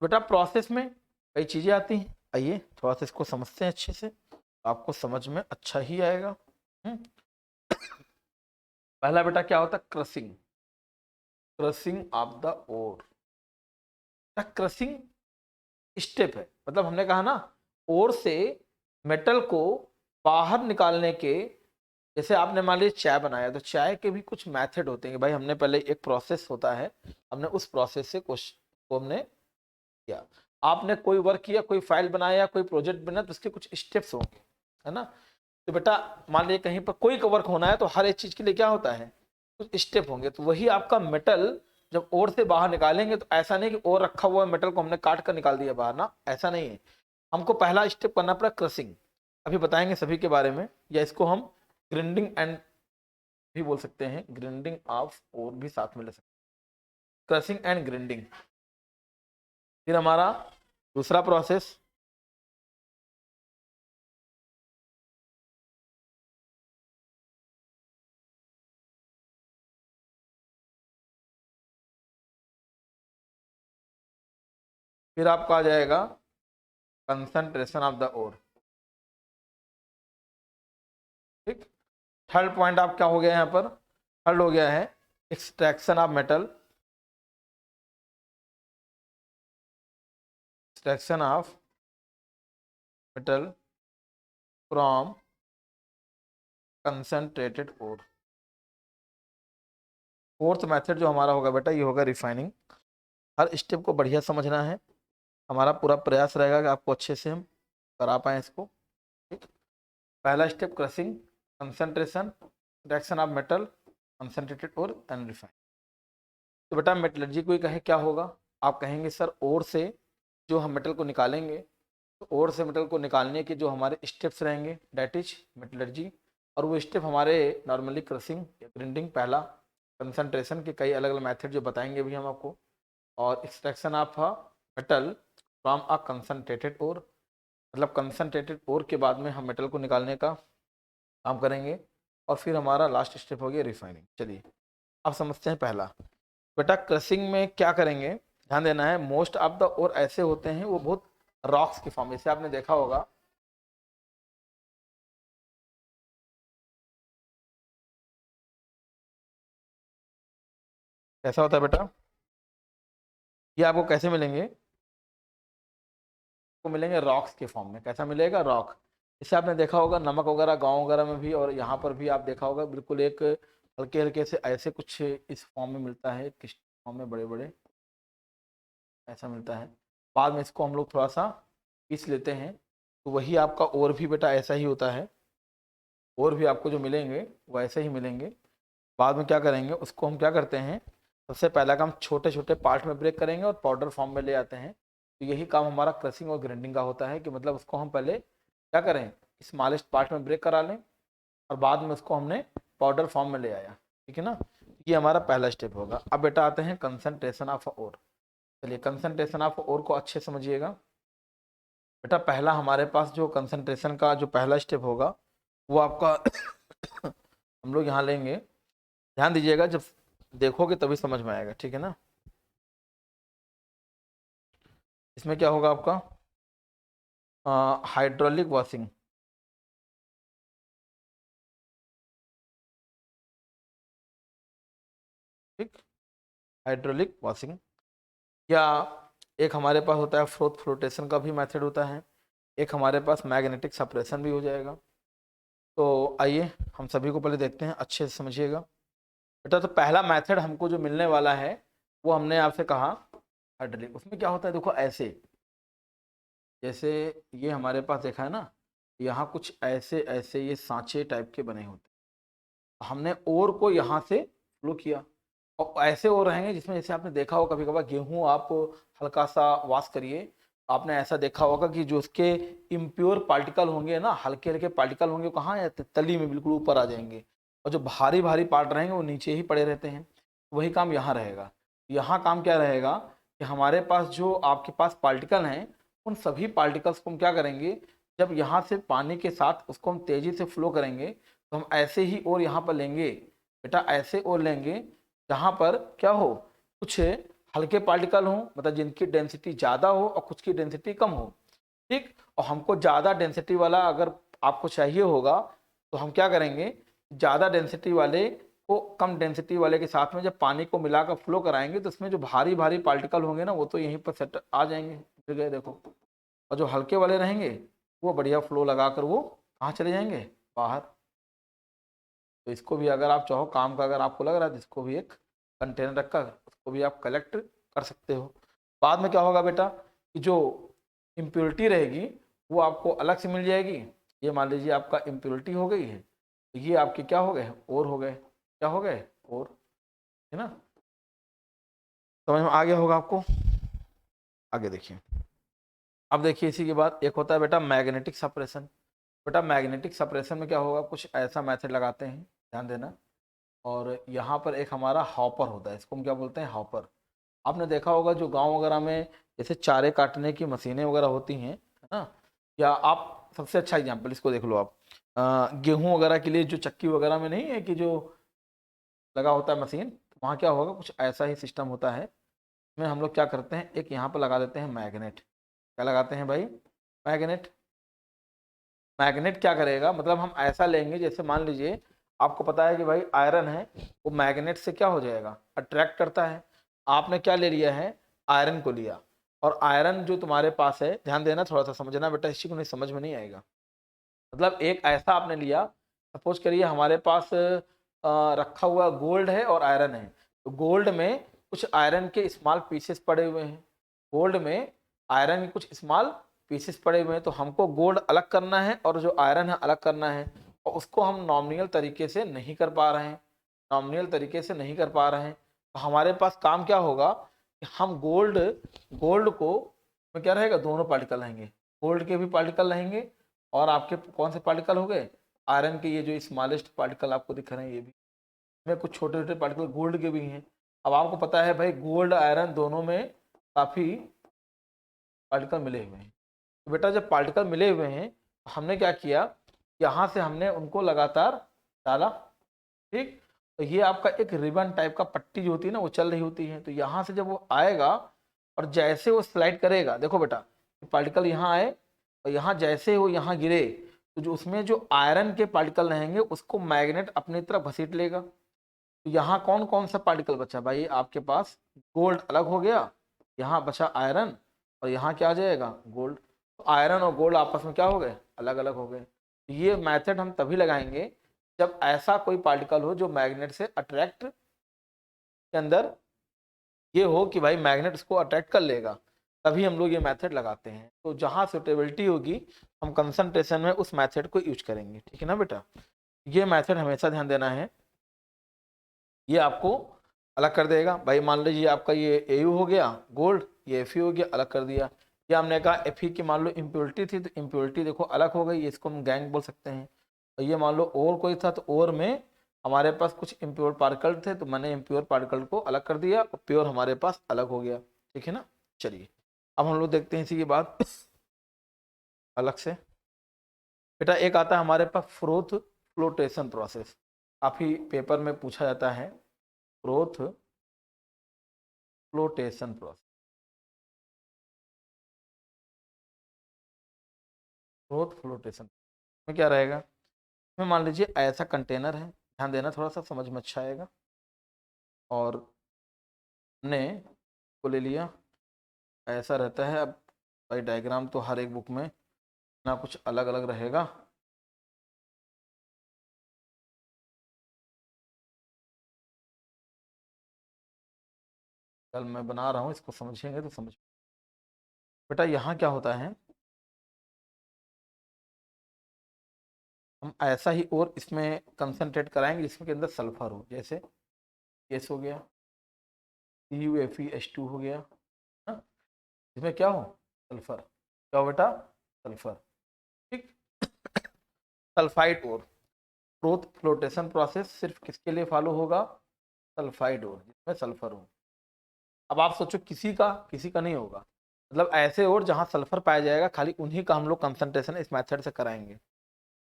बेटा प्रोसेस में कई चीजें आती हैं, आइए थोड़ा सा इसको समझते हैं अच्छे से, आपको समझ में अच्छा ही आएगा। पहला बेटा क्या होता है, crushing, crushing of the ore. Crushing step है, मतलब हमने कहा ना ओर से मेटल को बाहर निकालने के, जैसे आपने मान लीजिए चाय बनाया, तो चाय के भी कुछ मेथड होते हैं भाई, हमने पहले एक प्रोसेस होता है, हमने उस प्रोसेस से कुछ को हमने किया, आपने कोई वर्क किया, कोई फाइल बनाया, कोई प्रोजेक्ट बना, तो उसके कुछ स्टेप्स होंगे, है ना। तो बेटा मान लीजिए कहीं पर कोई वर्क होना है तो हर एक चीज के लिए क्या होता है, कुछ स्टेप होंगे। तो वही आपका मेटल जब ओर से बाहर निकालेंगे तो ऐसा नहीं कि ओर रखा हुआ मेटल को हमने काट कर निकाल दिया बाहर ना, ऐसा नहीं है। हमको पहला स्टेप करना पड़ा क्रसिंग, अभी बताएंगे सभी के बारे में, या इसको हम ग्राइंडिंग एंड भी बोल सकते हैं, ग्राइंडिंग ऑफ ओर भी साथ में ले सकते हैं, क्रसिंग एंड ग्राइंडिंग। फिर हमारा दूसरा प्रोसेस, फिर आपका आ जाएगा कंसंट्रेशन ऑफ द ओर। ठीक, थर्ड पॉइंट आप क्या हो गया यहाँ पर, थर्ड हो गया है extraction of metal, extraction of metal from concentrated ore. Fourth method जो हमारा होगा बेटा ये होगा रिफाइनिंग। हर स्टेप को बढ़िया समझना है, हमारा पूरा प्रयास रहेगा कि आपको अच्छे से हम करा पाए इसको। ठीक, पहला step crushing, concentration, extraction of metal, concentrated ore and refine. तो बेटा मेटलर्जी कोई कहे क्या होगा, आप कहेंगे सर ओर से जो हम मेटल को निकालेंगे, तो ओर से मेटल को निकालने के जो हमारे स्टेप्स रहेंगे डेट इज मेटलर्जी। और वो स्टेप हमारे नॉर्मली क्रशिंग या ग्राइंडिंग पहला, कंसंट्रेशन के कई अलग अलग मेथड जो बताएंगे भी हम आपको, और extraction of metal from a concentrated ore, मतलब कंसंट्रेटेड ओर के बाद में हम मेटल को निकालने का काम करेंगे। और फिर हमारा लास्ट स्टेप हो गया रिफाइनिंग। चलिए अब समझते हैं पहला। बेटा क्रशिंग में क्या करेंगे, ध्यान देना है, मोस्ट ऑफ द ओर ऐसे होते हैं वो बहुत रॉक्स की फॉर्म, जैसे आपने देखा होगा, कैसा होता है बेटा, ये आपको कैसे मिलेंगे, को मिलेंगे रॉक्स के फॉर्म में। कैसा मिलेगा, रॉक। इससे आपने देखा होगा नमक वगैरह गांव वगैरह में भी, और यहाँ पर भी आप देखा होगा बिल्कुल एक हल्के हल्के से ऐसे कुछ इस फॉर्म में मिलता है, किस फॉर्म में, बड़े बड़े ऐसा मिलता है। बाद में इसको हम लोग थोड़ा सा पीस लेते हैं, तो वही आपका और भी बेटा ऐसा ही होता है, और भी आपको जो मिलेंगे वो ऐसे ही मिलेंगे। बाद में क्या करेंगे, उसको हम क्या करते हैं, सबसे पहला काम छोटे छोटे पार्ट में ब्रेक करेंगे और पाउडर फॉर्म में ले आते हैं। तो यही काम हमारा क्रशिंग और ग्राइंडिंग का होता है कि मतलब उसको हम पहले क्या करें, स्मॉलेस्ट पार्ट में ब्रेक करा लें और बाद में उसको हमने पाउडर फॉर्म में ले आया। ठीक है ना, ये हमारा पहला स्टेप होगा। अब बेटा आते हैं कंसंट्रेशन ऑफ ओर। चलिए कंसंट्रेशन ऑफ ओर को अच्छे समझिएगा। बेटा पहला हमारे पास जो कंसंट्रेशन का जो पहला स्टेप होगा वो आपका हम लोग यहाँ लेंगे, ध्यान दीजिएगा, जब देखोगे तभी समझ में आएगा, ठीक है ना। इसमें क्या होगा आपका हाइड्रोलिक वॉशिंग, ठीक, हाइड्रोलिक वॉशिंग। या एक हमारे पास होता है फ्लोटेशन का भी मेथड होता है, एक हमारे पास मैग्नेटिक सप्रेशन भी हो जाएगा। तो आइए हम सभी को पहले देखते हैं, अच्छे से समझिएगा बेटा। तो पहला मेथड हमको जो मिलने वाला है वो हमने आपसे कहा हाइड्रोलिक। उसमें क्या होता है, देखो ऐसे, जैसे ये हमारे पास देखा है ना, यहाँ कुछ ऐसे ऐसे ये सांचे टाइप के बने होते हैं, हमने ओर को यहाँ से फ्लो किया, और ऐसे ओर रहेंगे जिसमें, जैसे आपने देखा होगा कभी कभार गेहूं आप हल्का सा वॉश करिए, आपने ऐसा देखा होगा कि जो उसके इम्प्योर पार्टिकल होंगे ना, हल्के हल्के पार्टिकल होंगे, कहाँ है, तली में बिल्कुल ऊपर आ जाएंगे, और जो भारी भारी पार्ट रहेंगे वो नीचे ही पड़े रहते हैं। वही काम यहाँ रहेगा। यहाँ काम क्या रहेगा कि हमारे पास जो आपके पास पार्टिकल हैं, उन सभी पार्टिकल्स को हम क्या करेंगे, जब यहाँ से पानी के साथ उसको हम तेजी से फ्लो करेंगे, तो हम ऐसे ही और यहाँ पर लेंगे बेटा, ऐसे और लेंगे जहाँ पर क्या हो, कुछ हल्के पार्टिकल हो, मतलब जिनकी डेंसिटी ज़्यादा हो और कुछ की डेंसिटी कम हो, ठीक। और हमको ज़्यादा डेंसिटी वाला अगर आपको चाहिए होगा, तो हम क्या करेंगे, ज़्यादा डेंसिटी वाले को कम डेंसिटी वाले के साथ में जब पानी को मिलाकर फ्लो कराएंगे, तो उसमें जो भारी भारी पार्टिकल होंगे ना, वो तो यहीं पर सेट आ जाएंगे जगह, देखो। और जो हल्के वाले रहेंगे वो बढ़िया फ्लो लगाकर वो कहाँ चले जाएंगे, बाहर। तो इसको भी अगर आप चाहो काम का, अगर आपको लग रहा है, तो इसको भी एक कंटेनर रखकर उसको भी आप कलेक्ट कर सकते हो। बाद में क्या होगा बेटा कि जो इम्प्योरिटी रहेगी वो आपको अलग से मिल जाएगी। ये मान लीजिए आपका इम्प्योरिटी हो गई है, तो ये आपके क्या हो गए, और हो गए, क्या हो गए, और, है ना। समझ में आ गया होगा आपको। आगे देखिए, अब देखिए इसी के बाद एक होता है बेटा मैग्नेटिक सप्रेशन। बेटा मैग्नेटिक सप्रेशन में क्या होगा, कुछ ऐसा मेथड लगाते हैं, ध्यान देना। और यहाँ पर एक हमारा हॉपर होता है, इसको हम क्या बोलते हैं, हॉपर। आपने देखा होगा जो गांव वगैरह में जैसे चारे काटने की मशीनें वगैरह होती हैं, है ना, या आप सबसे अच्छा एग्जांपल इसको देख लो आप, गेहूं वगैरह के लिए जो चक्की वगैरह में नहीं है कि जो लगा होता है मशीन, तो वहाँ क्या होगा, कुछ ऐसा ही सिस्टम होता है। इसमें हम लोग क्या करते हैं, एक यहाँ पर लगा देते हैं मैग्नेट। क्या लगाते हैं भाई, मैग्नेट। मैग्नेट क्या करेगा, मतलब हम ऐसा लेंगे, जैसे मान लीजिए आपको पता है कि भाई आयरन है, वो मैग्नेट से क्या हो जाएगा, अट्रैक्ट करता है। आपने क्या ले लिया है, आयरन को लिया, और आयरन जो तुम्हारे पास है, ध्यान देना, थोड़ा सा समझना बेटा, इसी को नहीं समझ में नहीं आएगा। मतलब एक ऐसा आपने लिया, सपोज करिए हमारे पास रखा हुआ गोल्ड है और आयरन है, तो गोल्ड में कुछ आयरन के स्मॉल पीसेस पड़े हुए हैं, गोल्ड में आयरन के कुछ स्मॉल पीसेस पड़े हुए हैं, तो हमको गोल्ड अलग करना है और जो आयरन है अलग करना है, और उसको हम नॉमिनल तरीके से नहीं कर पा रहे हैं, नॉमिनल तरीके से नहीं कर पा रहे हैं। तो हमारे पास काम क्या होगा कि हम गोल्ड गोल्ड को में क्या रहेगा, दोनों पार्टिकल रहेंगे, गोल्ड के भी पार्टिकल रहेंगे, और आपके कौन से पार्टिकल हो गए, आयरन के, ये जो स्मॉलेस्ट पार्टिकल आपको दिख रहे हैं, ये भी में कुछ छोटे छोटे पार्टिकल गोल्ड के भी हैं। अब आपको पता है भाई गोल्ड आयरन दोनों में काफ़ी पार्टिकल मिले हुए हैं। तो बेटा जब पार्टिकल मिले हुए हैं, तो हमने क्या किया, यहाँ से हमने उनको लगातार डाला, ठीक। तो ये आपका एक रिबन टाइप का पट्टी जो होती है ना, वो चल रही होती है। तो यहाँ से जब वो आएगा और जैसे वो स्लाइड करेगा, देखो बेटा पार्टिकल यहाँ आए और यहाँ जैसे वो यहाँ गिरे, तो जो उसमें जो आयरन के पार्टिकल रहेंगे उसको मैग्नेट अपनी तरफ घसीट लेगा। तो यहाँ कौन कौन सा पार्टिकल बचा भाई, आपके पास गोल्ड अलग हो गया, यहाँ बचा आयरन, और यहाँ क्या आ जाएगा, गोल्ड। तो आयरन और गोल्ड आपस में क्या हो गए, अलग अलग हो गए। तो ये मेथड हम तभी लगाएंगे जब ऐसा कोई पार्टिकल हो जो मैग्नेट से अट्रैक्ट के अंदर ये हो कि भाई मैग्नेट उसको अट्रैक्ट कर लेगा, तभी हम लोग ये मेथड लगाते हैं। तो जहाँ सुटेबिलिटी होगी हम कंसंट्रेशन में उस मेथड को यूज करेंगे, ठीक है ना बेटा। ये मेथड हमेशा ध्यान देना है, ये आपको अलग कर देगा। भाई मान लीजिए आपका ये एयू हो गया गोल्ड, ये एफ हो गया, अलग कर दिया। ये हमने कहा एफ की मान लो इम्प्योरिटी थी, तो इम्प्योरिटी देखो अलग हो गई, इसको हम गैंग बोल सकते हैं। और ये मान लो और कोई था, तो और में हमारे पास कुछ इम्प्योर पार्टिकल थे, तो मैंने इम्प्योर पार्टिकल को अलग कर दिया और प्योर हमारे पास अलग हो गया, ठीक है ना। चलिए अब हम लोग देखते हैं इसी के बाद अलग से बेटा एक आता है हमारे पास फ्रोथ फ्लोटेशन प्रोसेस, काफी पेपर में पूछा जाता है, froth flotation process. Froth flotation में क्या रहेगा, इसमें मान लीजिए ऐसा कंटेनर है, ध्यान देना थोड़ा सा, समझ में अच्छा आएगा। और ने को ले लिया, ऐसा रहता है। अब भाई डायग्राम तो हर एक बुक में ना कुछ अलग अलग रहेगा। कल मैं बना रहा हूँ, इसको समझेंगे तो समझ। बेटा यहाँ क्या होता है, हम ऐसा ही और इसमें कंसंट्रेट कराएंगे जिसमें के अंदर सल्फर हो, जैसे केस हो गया, CuFeH2 हो गया, हाँ? इसमें क्या हो, सल्फर, क्या हो बेटा, सल्फर, ठीक। सल्फाइड और प्रोथ फ्लोटेशन प्रोसेस सिर्फ किसके लिए फॉलो होगा, सल्फाइड और जिसमें सल्फर हो। अब आप सोचो किसी का नहीं होगा, मतलब ऐसे और जहां सल्फर पाया जाएगा खाली उन्हीं का हम लोग कंसंट्रेशन इस मेथड से कराएंगे।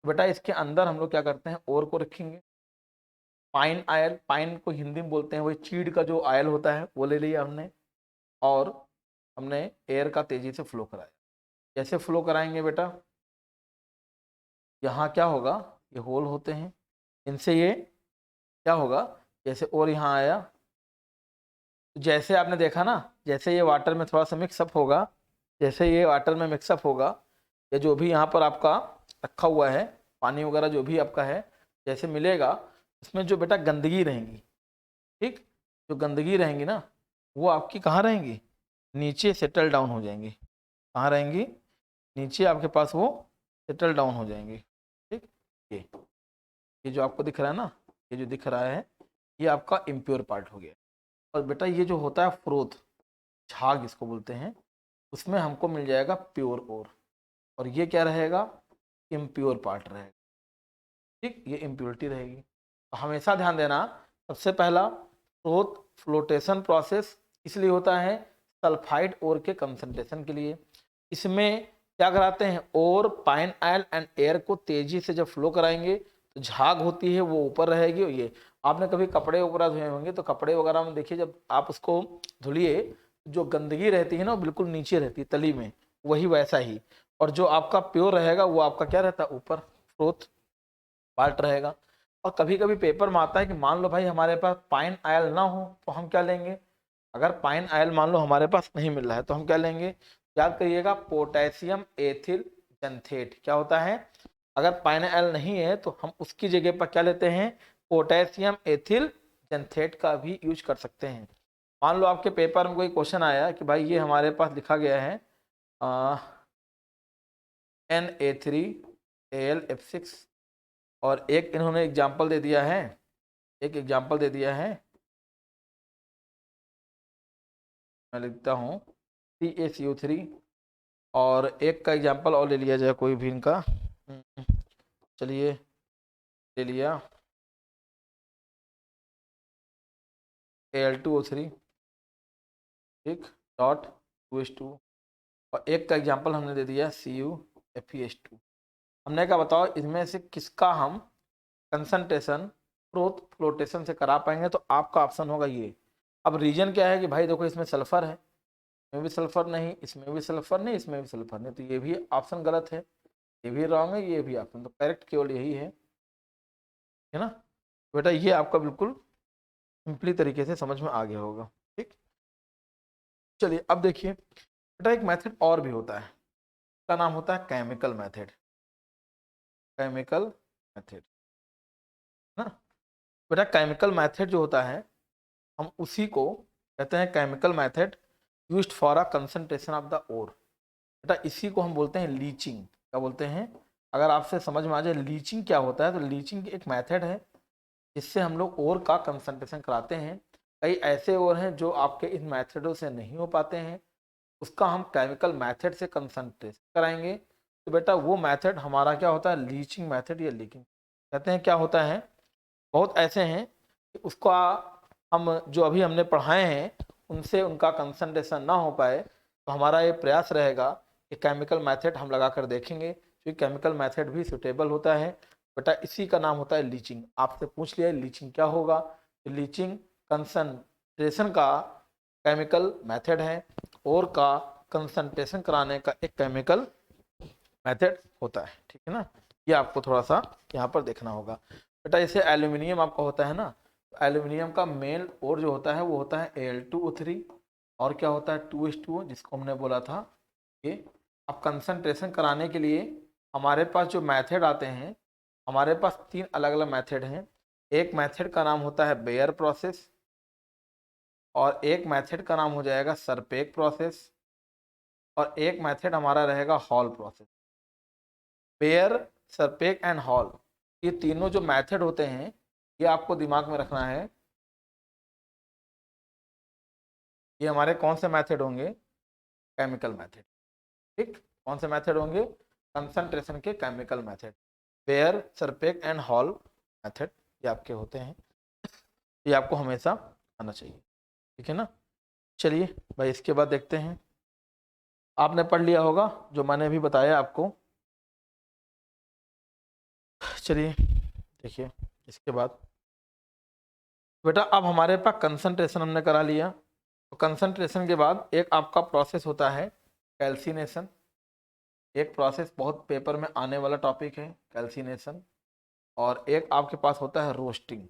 बेटा इसके अंदर हम लोग क्या करते हैं, और को रखेंगे, पाइन आयल, पाइन को हिंदी में बोलते हैं वही चीड़ का जो आयल होता है वो ले लिया हमने, और हमने एयर का तेजी से फ्लो कराया। कैसे फ्लो कराएंगे बेटा, यहाँ क्या होगा, ये होल होते हैं, इनसे ये क्या होगा, जैसे और यहाँ आया, जैसे आपने देखा ना, जैसे ये वाटर में थोड़ा सा मिक्सअप होगा, जैसे ये वाटर में मिक्सअप होगा, या जो भी यहाँ पर आपका रखा हुआ है पानी वगैरह जो भी आपका है, जैसे मिलेगा, इसमें जो बेटा गंदगी रहेंगी, ठीक, जो गंदगी रहेंगी ना वो आपकी कहाँ रहेंगी, नीचे सेटल डाउन हो जाएंगी। कहाँ रहेंगी, नीचे आपके पास वो सेटल डाउन हो जाएंगी, ठीक। ये जो आपको दिख रहा है ना, ये जो दिख रहा है ये आपका इम्प्योर पार्ट हो गया। और बेटा ये जो होता है फ्रोथ, झाग इसको बोलते हैं, उसमें हमको मिल जाएगा प्योर और ये क्या रहेगा, इम्प्योर पार्ट रहेगा, ठीक, ये इम्प्योरिटी रहेगी। तो हमेशा ध्यान देना, सबसे पहला फ्रोथ फ्लोटेशन प्रोसेस इसलिए होता है सल्फाइड ओर के कंसंट्रेशन के लिए। इसमें क्या कराते हैं, और पाइन आयल एंड एयर को तेजी से जब फ्लो कराएंगे तो झाग होती है वो ऊपर रहेगी। और ये आपने कभी कपड़े वगैरह धोए होंगे तो कपड़े वगैरह में देखिए, जब आप उसको धुलिए जो गंदगी रहती है ना वो बिल्कुल नीचे रहती है तली में, वही वैसा ही। और जो आपका प्योर रहेगा वो आपका क्या रहता है, ऊपर फ्रोथ पार्ट रहेगा। और कभी कभी पेपर में आता है कि मान लो भाई हमारे पास पाइन आयल ना हो तो हम क्या लेंगे, अगर पाइन आयल मान लो हमारे पास नहीं मिल रहा है तो हम क्या लेंगे, याद करिएगा पोटेशियम एथिल जंथेट। क्या होता है, अगर पाइन आयल नहीं है तो हम उसकी जगह पर क्या लेते हैं, पोटेशियम एथिल जंथेट का भी यूज कर सकते हैं। मान लो आपके पेपर में कोई क्वेश्चन आया कि भाई ये हमारे पास लिखा गया है Na3Al F6, और एक इन्होंने एग्जाम्पल दे दिया है, एक एग्जाम्पल दे दिया है, मैं लिखता हूँ CaCO3, और एक का एग्जाम्पल और ले लिया जाए कोई भी इनका, चलिए ले लिया Al2O3, ठीक, डॉट 2H2, और एक का एग्जाम्पल हमने दे दिया CuFeH2। हमने कहा बताओ इनमें से किसका हम कंसंट्रेशन प्रोथ फ्लोटेशन से करा पाएंगे, तो आपका ऑप्शन होगा ये। अब रीजन क्या है कि भाई देखो इसमें सल्फर है, इसमें भी सल्फर नहीं, इसमें भी सल्फर नहीं, इसमें भी सल्फर नहीं, तो ये भी ऑप्शन गलत है, ये भी रॉन्ग है, ये भी ऑप्शन, तो करेक्ट केवल यही है ना। बेटा ये आपका बिल्कुल सिंपली तरीके से समझ में आ गया होगा, ठीक। चलिए अब देखिए बेटा एक मेथड और भी होता है, इसका नाम होता है केमिकल मेथड, केमिकल मेथड ना। बेटा केमिकल मेथड जो होता है हम उसी को कहते हैं chemical method used for a concentration of the ore. बेटा इसी को हम बोलते हैं लीचिंग। क्या बोलते हैं, अगर आपसे समझ में आ जाए लीचिंग क्या होता है, तो लीचिंग एक मेथड है जिससे हम लोग ओर का कंसंट्रेशन कराते हैं। कई ऐसे ओर हैं जो आपके इन मेथडों से नहीं हो पाते हैं, उसका हम केमिकल मेथड से कंसंट्रेशन कराएंगे। तो बेटा वो मेथड हमारा क्या होता है, लीचिंग मेथड या लीकिंग कहते हैं। क्या होता है, बहुत ऐसे हैं कि उसका हम जो अभी हमने पढ़ाए हैं उनसे उनका कंसंट्रेशन ना हो पाए, तो हमारा ये प्रयास रहेगा कि केमिकल मेथड हम लगा कर देखेंगे। तो केमिकल मेथड भी सुटेबल होता है बेटा। इसी का नाम होता है लीचिंग। आपसे पूछ लिया लीचिंग क्या होगा, तो लीचिंग कंसंट्रेशन का केमिकल मेथड है और का कंसंट्रेशन कराने का एक केमिकल मेथड होता है, ठीक है ना। ये आपको थोड़ा सा यहाँ पर देखना होगा बेटा। जैसे एल्यूमिनियम आपका होता है ना, तो एल्यूमिनियम का मेन और जो होता है वो होता है Al2O3 और क्या होता है 2H2O, जिसको हमने बोला था ये। अब कंसंट्रेशन कराने के लिए हमारे पास जो मेथड आते हैं, हमारे पास 3 अलग अलग मेथड हैं। एक मेथड का नाम होता है बेयर प्रोसेस और एक मेथड का नाम हो जाएगा सरपेक प्रोसेस और एक मेथड हमारा रहेगा Hall process. Bayer, Serpeck and Hall, ये तीनों जो मेथड होते हैं ये आपको दिमाग में रखना है। ये हमारे कौन से मेथड होंगे, केमिकल मेथड, ठीक। कौन से मेथड होंगे, कंसंट्रेशन के chemical method, Bayer, Serpeck and Hall method, ये आपके होते हैं। ये आपको हमेशा आना चाहिए, ठीक है ना। चलिए भाई इसके बाद देखते हैं, आपने पढ़ लिया होगा जो मैंने अभी बताया आपको। चलिए देखिए इसके बाद बेटा, अब हमारे पास कंसंट्रेशन हमने करा लिया, तो कंसंट्रेशन के बाद एक आपका प्रोसेस होता है कैल्सिनेशन। एक प्रोसेस बहुत पेपर में आने वाला टॉपिक है कैल्सिनेशन। और एक आपके पास होता है रोस्टिंग।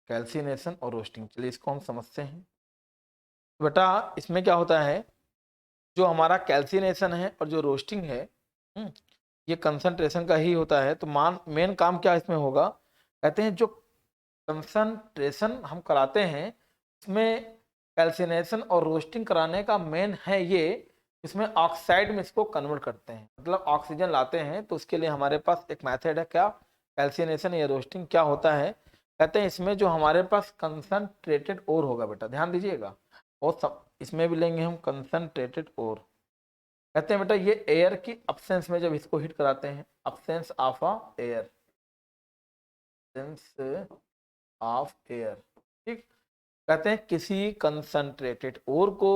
कैल्सिनेशन और रोस्टिंग, चलिए इसको हम समझते हैं। तो बेटा इसमें क्या होता है, जो हमारा कैल्सिनेशन है और जो रोस्टिंग है, ये कंसंट्रेशन का ही होता है। तो मेन काम क्या इसमें होगा, कहते हैं जो कंसंट्रेशन हम कराते हैं इसमें कैल्सिनेशन और रोस्टिंग कराने का मेन है ये, इसमें ऑक्साइड में इसको कन्वर्ट करते हैं, मतलब ऑक्सीजन लाते हैं। तो उसके लिए हमारे पास एक मेथड है, क्या, कैल्सिनेशन या रोस्टिंग। क्या होता है, कहते हैं इसमें जो हमारे पास कंसंट्रेटेड ओर होगा बेटा, ध्यान दीजिएगा, और सब इसमें भी लेंगे हम कंसंट्रेटेड ओर। कहते हैं बेटा ये एयर की अब्सेंस में जब इसको हीट कराते हैं, absence of air, of air, ठीक। कहते हैं किसी कंसंट्रेटेड ओर को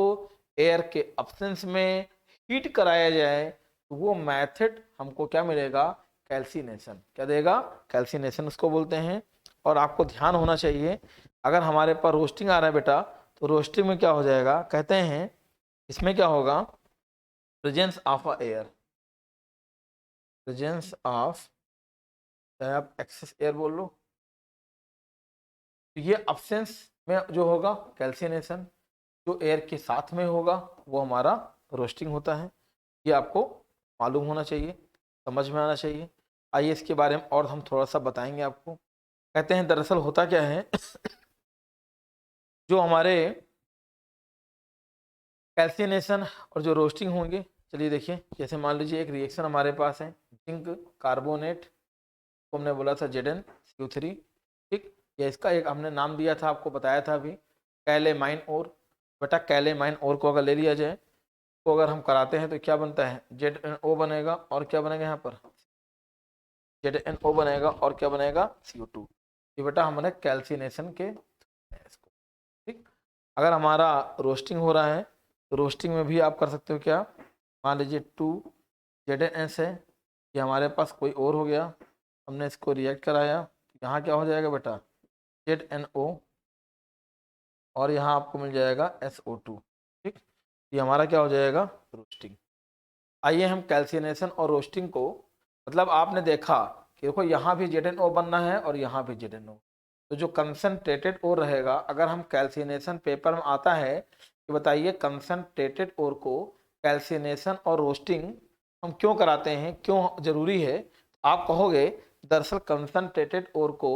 एयर के अब्सेंस में हीट कराया जाए तो वो मेथड हमको क्या मिलेगा, कैल्सिनेशन। क्या देगा, कैल्सिनेशन उसको बोलते हैं। और आपको ध्यान होना चाहिए, अगर हमारे पास रोस्टिंग आ रहा है बेटा, तो रोस्टिंग में क्या हो जाएगा, कहते हैं इसमें क्या होगा, presence of air, presence of, चाहे आप एक्सेस एयर बोल लो, तो ये अब्सेंस में जो होगा कैल्सिनेशन, जो एयर के साथ में होगा वो हमारा रोस्टिंग होता है। ये आपको मालूम होना चाहिए, समझ में आना चाहिए। आइए इसके बारे में और हम थोड़ा सा बताएंगे आपको। कहते हैं दरअसल होता क्या है जो हमारे कैल्सिनेशन और जो रोस्टिंग होंगे, चलिए देखिए, जैसे मान लीजिए एक रिएक्शन हमारे पास है, जिंक कार्बोनेट को हमने बोला था Zn CO3, ठीक। या इसका एक हमने नाम दिया था, आपको बताया था अभी, कैलेमाइन ओर। बेटा कैलेमाइन ओर को अगर ले लिया जाए तो अगर हम कराते हैं तो क्या बनता है, ZnO बनेगा और क्या बनेगा यहाँ पर, ZnO बनेगा और क्या बनेगा, CO2। ये बेटा हमारे कैल्सिनेशन के इसको, ठीक। अगर हमारा रोस्टिंग हो रहा है तो रोस्टिंग में भी आप कर सकते हो क्या, मान लीजिए 2ZnS है, ये हमारे पास कोई और हो गया, हमने इसको रिएक्ट कराया, यहाँ क्या हो जाएगा बेटा, ZnO और यहाँ आपको मिल जाएगा SO2, ठीक। ये हमारा क्या हो जाएगा, रोस्टिंग। आइए हम कैल्सिनेशन और रोस्टिंग को, मतलब आपने देखा कि देखो यहाँ भी ZnO बनना है और यहाँ भी ZnO, तो जो कंसंट्रेटेड ओर रहेगा, अगर हम कैल्सिनेशन पेपर में आता है कि बताइए कंसंट्रेटेड ओर को कैल्सिनेशन और रोस्टिंग हम क्यों कराते हैं, क्यों जरूरी है, आप कहोगे दरअसल कंसंट्रेटेड ओर को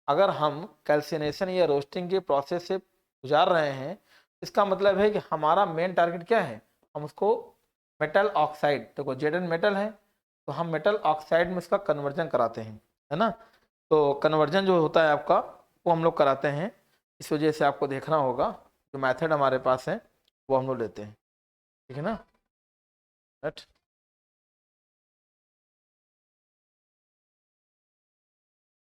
अगर हम कैल्सिनेशन या रोस्टिंग के प्रोसेस से गुजार रहे हैं, इसका मतलब है कि हमारा मेन टारगेट क्या है, हम उसको मेटल ऑक्साइड, देखो Zn मेटल है तो हम मेटल ऑक्साइड में उसका कन्वर्जन कराते हैं, है ना। तो कन्वर्जन जो होता है आपका वो हम लोग कराते हैं, इस वजह से आपको देखना होगा जो मेथड हमारे पास है वो हम लोग लेते हैं, ठीक है ना, राइट।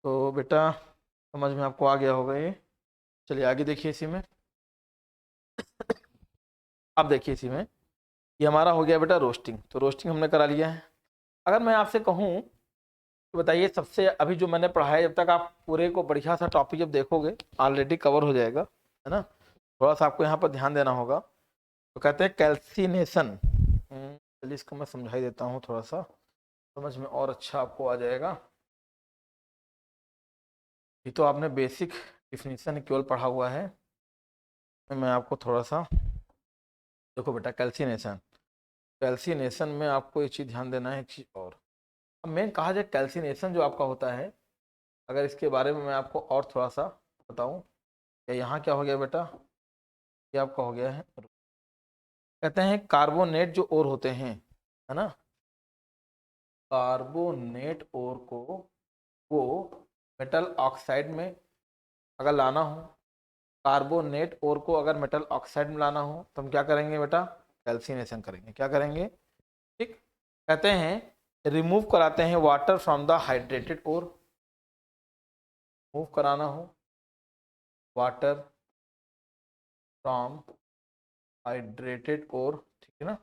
तो बेटा समझ में आपको आ गया होगा ये। चलिए आगे देखिए इसी में, अब देखिए इसी में, ये हमारा हो गया बेटा रोस्टिंग, तो रोस्टिंग हमने करा लिया है। अगर मैं आपसे कहूँ तो बताइए, सबसे अभी जो मैंने पढ़ा है, जब तक आप पूरे को बढ़िया सा टॉपिक जब देखोगे ऑलरेडी कवर हो जाएगा, है ना। थोड़ा सा आपको यहाँ पर ध्यान देना होगा। तो कहते हैं कैल्सिनेशन। चलिए इसको मैं समझा ही देता हूँ, थोड़ा सा समझ में और अच्छा आपको आ जाएगा। ये तो आपने बेसिक डिफिनीशन केवल पढ़ा हुआ है, मैं आपको थोड़ा सा देखो बेटा, कैल्सिनेशन। कैल्सिनेशन में आपको एक चीज़ ध्यान देना है, एक चीज़ और। अब मेन कहा जाए कैल्सिनेशन जो आपका होता है, अगर इसके बारे में मैं आपको और थोड़ा सा बताऊं, या यहाँ क्या हो गया बेटा, ये आपका हो गया है, कहते हैं कार्बोनेट जो ओर होते हैं, है ना, कार्बोनेट ओर को वो मेटल ऑक्साइड में अगर लाना हो, कार्बोनेट ओर को अगर मेटल ऑक्साइड में लाना हो तो हम क्या करेंगे बेटा, कैल्सिनेशन करेंगे। क्या करेंगे, ठीक। कहते हैं रिमूव कराते हैं water from the hydrated ore, move कराना हो वाटर फ्रॉम हाइड्रेटेड ओर, ठीक है ना।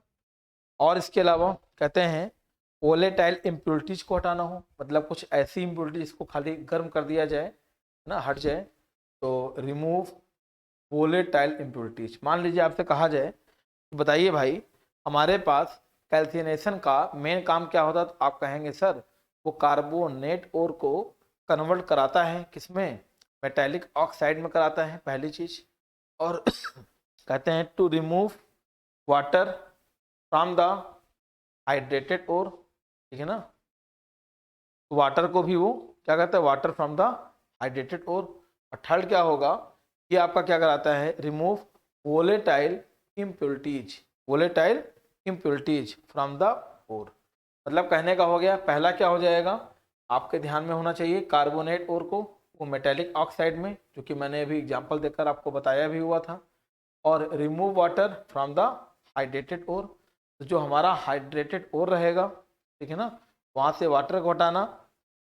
और इसके अलावा कहते हैं वोलेटाइल इम्प्योरिटीज को हटाना हो, मतलब कुछ ऐसी इम्प्योरिटी जिसको खाली गर्म कर दिया जाए ना, हट जाए, तो रिमूव वोलेटाइल इम्प्योरिटीज। मान लीजिए आपसे कहा जाए, बताइए भाई हमारे पास कैल्सिनेशन का मेन काम क्या होता है, तो आप कहेंगे सर वो कार्बोनेट ओर को कन्वर्ट कराता है, किसमें, मेटेलिक ऑक्साइड में कराता है, पहली चीज। और कहते हैं to remove water from the hydrated ore, ठीक है ना, वाटर को भी वो क्या कहता है, water from the hydrated ore. और थर्ड क्या होगा, ये आपका क्या कराता है, remove volatile impurities, volatile impurities from the ore. मतलब कहने का हो गया, पहला क्या हो जाएगा, आपके ध्यान में होना चाहिए कार्बोनेट ओर को वो मेटेलिक ऑक्साइड में, जो कि मैंने अभी एग्जांपल देकर आपको बताया भी हुआ था, और remove water from the hydrated ore. तो जो हमारा हाइड्रेटेड ओर रहेगा, ठीक है ना, वहाँ से वाटर को हटाना।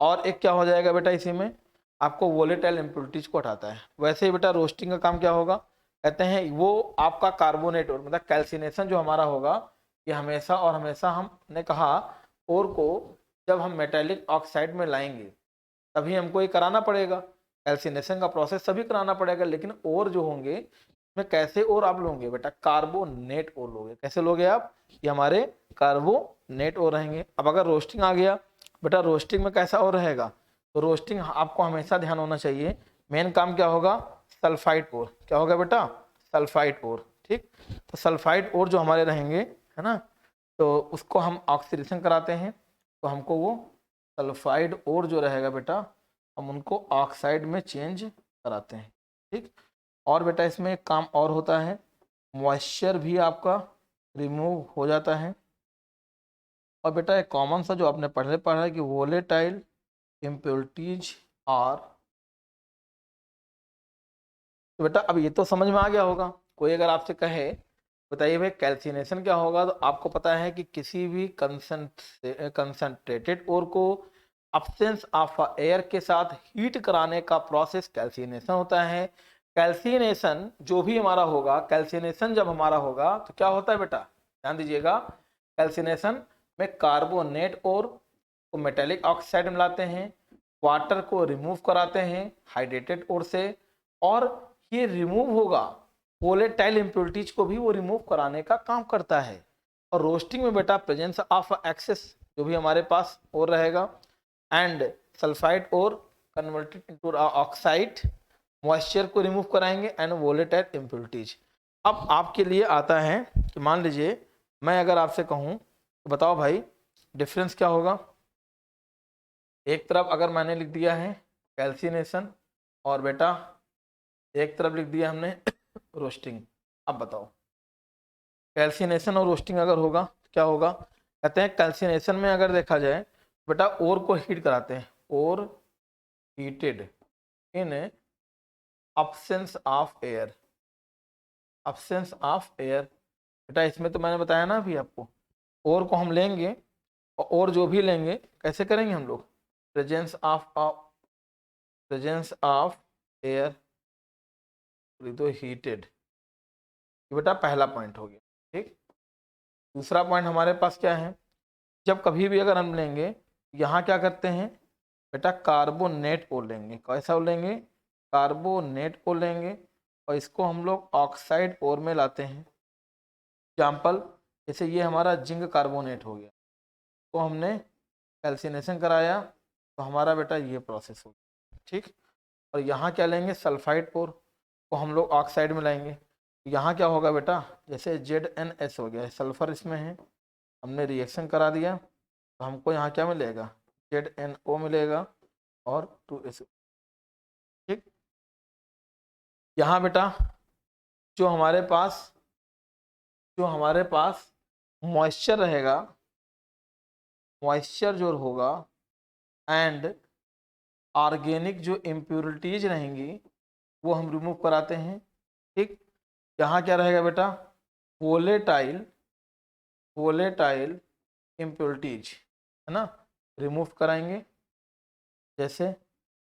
और एक क्या हो जाएगा बेटा, इसी में आपको वोलेटाइल इम्प्योरिटीज को हटाता है। वैसे ही बेटा रोस्टिंग का काम क्या होगा, कहते हैं वो आपका कार्बोनेट और मतलब कैल्सिनेशन जो हमारा होगा, ये हमेशा और हमेशा हमने कहा ओर को जब हम मेटेलिक ऑक्साइड में लाएंगे तभी हमको ये कराना पड़ेगा, कैल्सिनेशन का प्रोसेस सभी कराना पड़ेगा, लेकिन और जो होंगे में कैसे और आप लोगे बेटा, कार्बोनेट और लोगे। कैसे लोगे आप, ये हमारे कार्बोनेट और रहेंगे। अब अगर रोस्टिंग आ गया बेटा, रोस्टिंग में कैसा और रहेगा, तो रोस्टिंग आपको हमेशा ध्यान होना चाहिए, मेन काम क्या होगा, सल्फाइड और। क्या होगा बेटा, सल्फाइड और, ठीक। तो सल्फाइड और जो हमारे रहेंगे, है ना, तो उसको हम ऑक्सीडेशन कराते हैं, तो हमको वो सल्फाइड और जो रहेगा बेटा, हम उनको ऑक्साइड में चेंज कराते हैं, ठीक। और बेटा इसमें एक काम और होता है, मॉइस्चर भी आपका रिमूव हो जाता है। और बेटा एक कॉमन सा जो आपने पढ़ा है कि वोलेटाइल इम्प्योरिटीज आर, तो बेटा अब ये तो समझ में आ गया होगा। कोई अगर आपसे कहे बताइए भाई कैल्सिनेशन क्या होगा, तो आपको पता है कि किसी भी कंसंट्रेटेड ओर को अब्सेंस ऑफ एयर के साथ हीट कराने का प्रोसेस कैल्सिनेशन होता है। कैल्सिनेशन जो भी हमारा होगा, कैल्सिनेशन जब हमारा होगा तो क्या होता है बेटा, ध्यान दीजिएगा, कैल्सिनेशन में कार्बोनेट और को मेटेलिक ऑक्साइड मिलाते हैं, वाटर को रिमूव कराते हैं हाइड्रेटेड ओर से, और ये रिमूव होगा वोलेटाइल इम्प्योरिटीज को भी वो रिमूव कराने का काम करता है। और रोस्टिंग में बेटा प्रेजेंस ऑफ एक्सेस जो भी हमारे पास और रहेगा, एंड सल्फाइड और कन्वर्टेड इनटू ऑक्साइड, मॉइस्चर को रिमूव कराएंगे एंड वोलेटाइल इम्प्योरिटीज। अब आपके लिए आता है कि मान लीजिए मैं अगर आपसे कहूँ तो बताओ भाई डिफरेंस क्या होगा। एक तरफ अगर मैंने लिख दिया है कैल्सिनेशन, और बेटा एक तरफ लिख दिया हमने रोस्टिंग। अब बताओ कैल्सिनेशन और रोस्टिंग अगर होगा तो क्या होगा, कहते हैं कैल्सिनेशन में अगर देखा जाए बेटा ओर को हीट कराते हैं, or heated in absence of air, absence of air. बेटा इसमें तो मैंने बताया ना अभी आपको, ओर को हम लेंगे और जो भी लेंगे कैसे करेंगे हम लोग, प्रेजेंस ऑफ एयर तो हीटेड, ये बेटा पहला पॉइंट हो गया, ठीक। दूसरा पॉइंट हमारे पास क्या है, जब कभी भी अगर हम लेंगे, यहाँ क्या करते हैं बेटा, कार्बोनेट ओ लेंगे। कैसा ओ लेंगे? कार्बोनेट ओ लेंगे, और इसको हम लोग ऑक्साइड ओर में लाते हैं। एग्जाम्पल, जैसे ये हमारा जिंक कार्बोनेट हो गया, तो हमने कैल्सिनेशन कराया, तो हमारा बेटा ये प्रोसेस हो गया, ठीक। और यहाँ क्या लेंगे, सल्फाइड ओर को हम लोग ऑक्साइड में लाएंगे। यहाँ क्या होगा बेटा, जैसे ZnS हो गया, सल्फर इसमें है, हमने रिएक्शन करा दिया, तो हमको यहाँ क्या मिलेगा, ZnO मिलेगा और 2SO, ठीक। यहाँ बेटा जो हमारे पास मॉइस्चर रहेगा, मॉइस्चर जो होगा एंड ऑर्गेनिक जो इम्प्योरिटीज रहेंगी वो हम रिमूव कराते हैं, ठीक। यहाँ क्या रहेगा बेटा, वोलेटाइल इम्प्योरिटीज, है ना, रिमूव कराएंगे, जैसे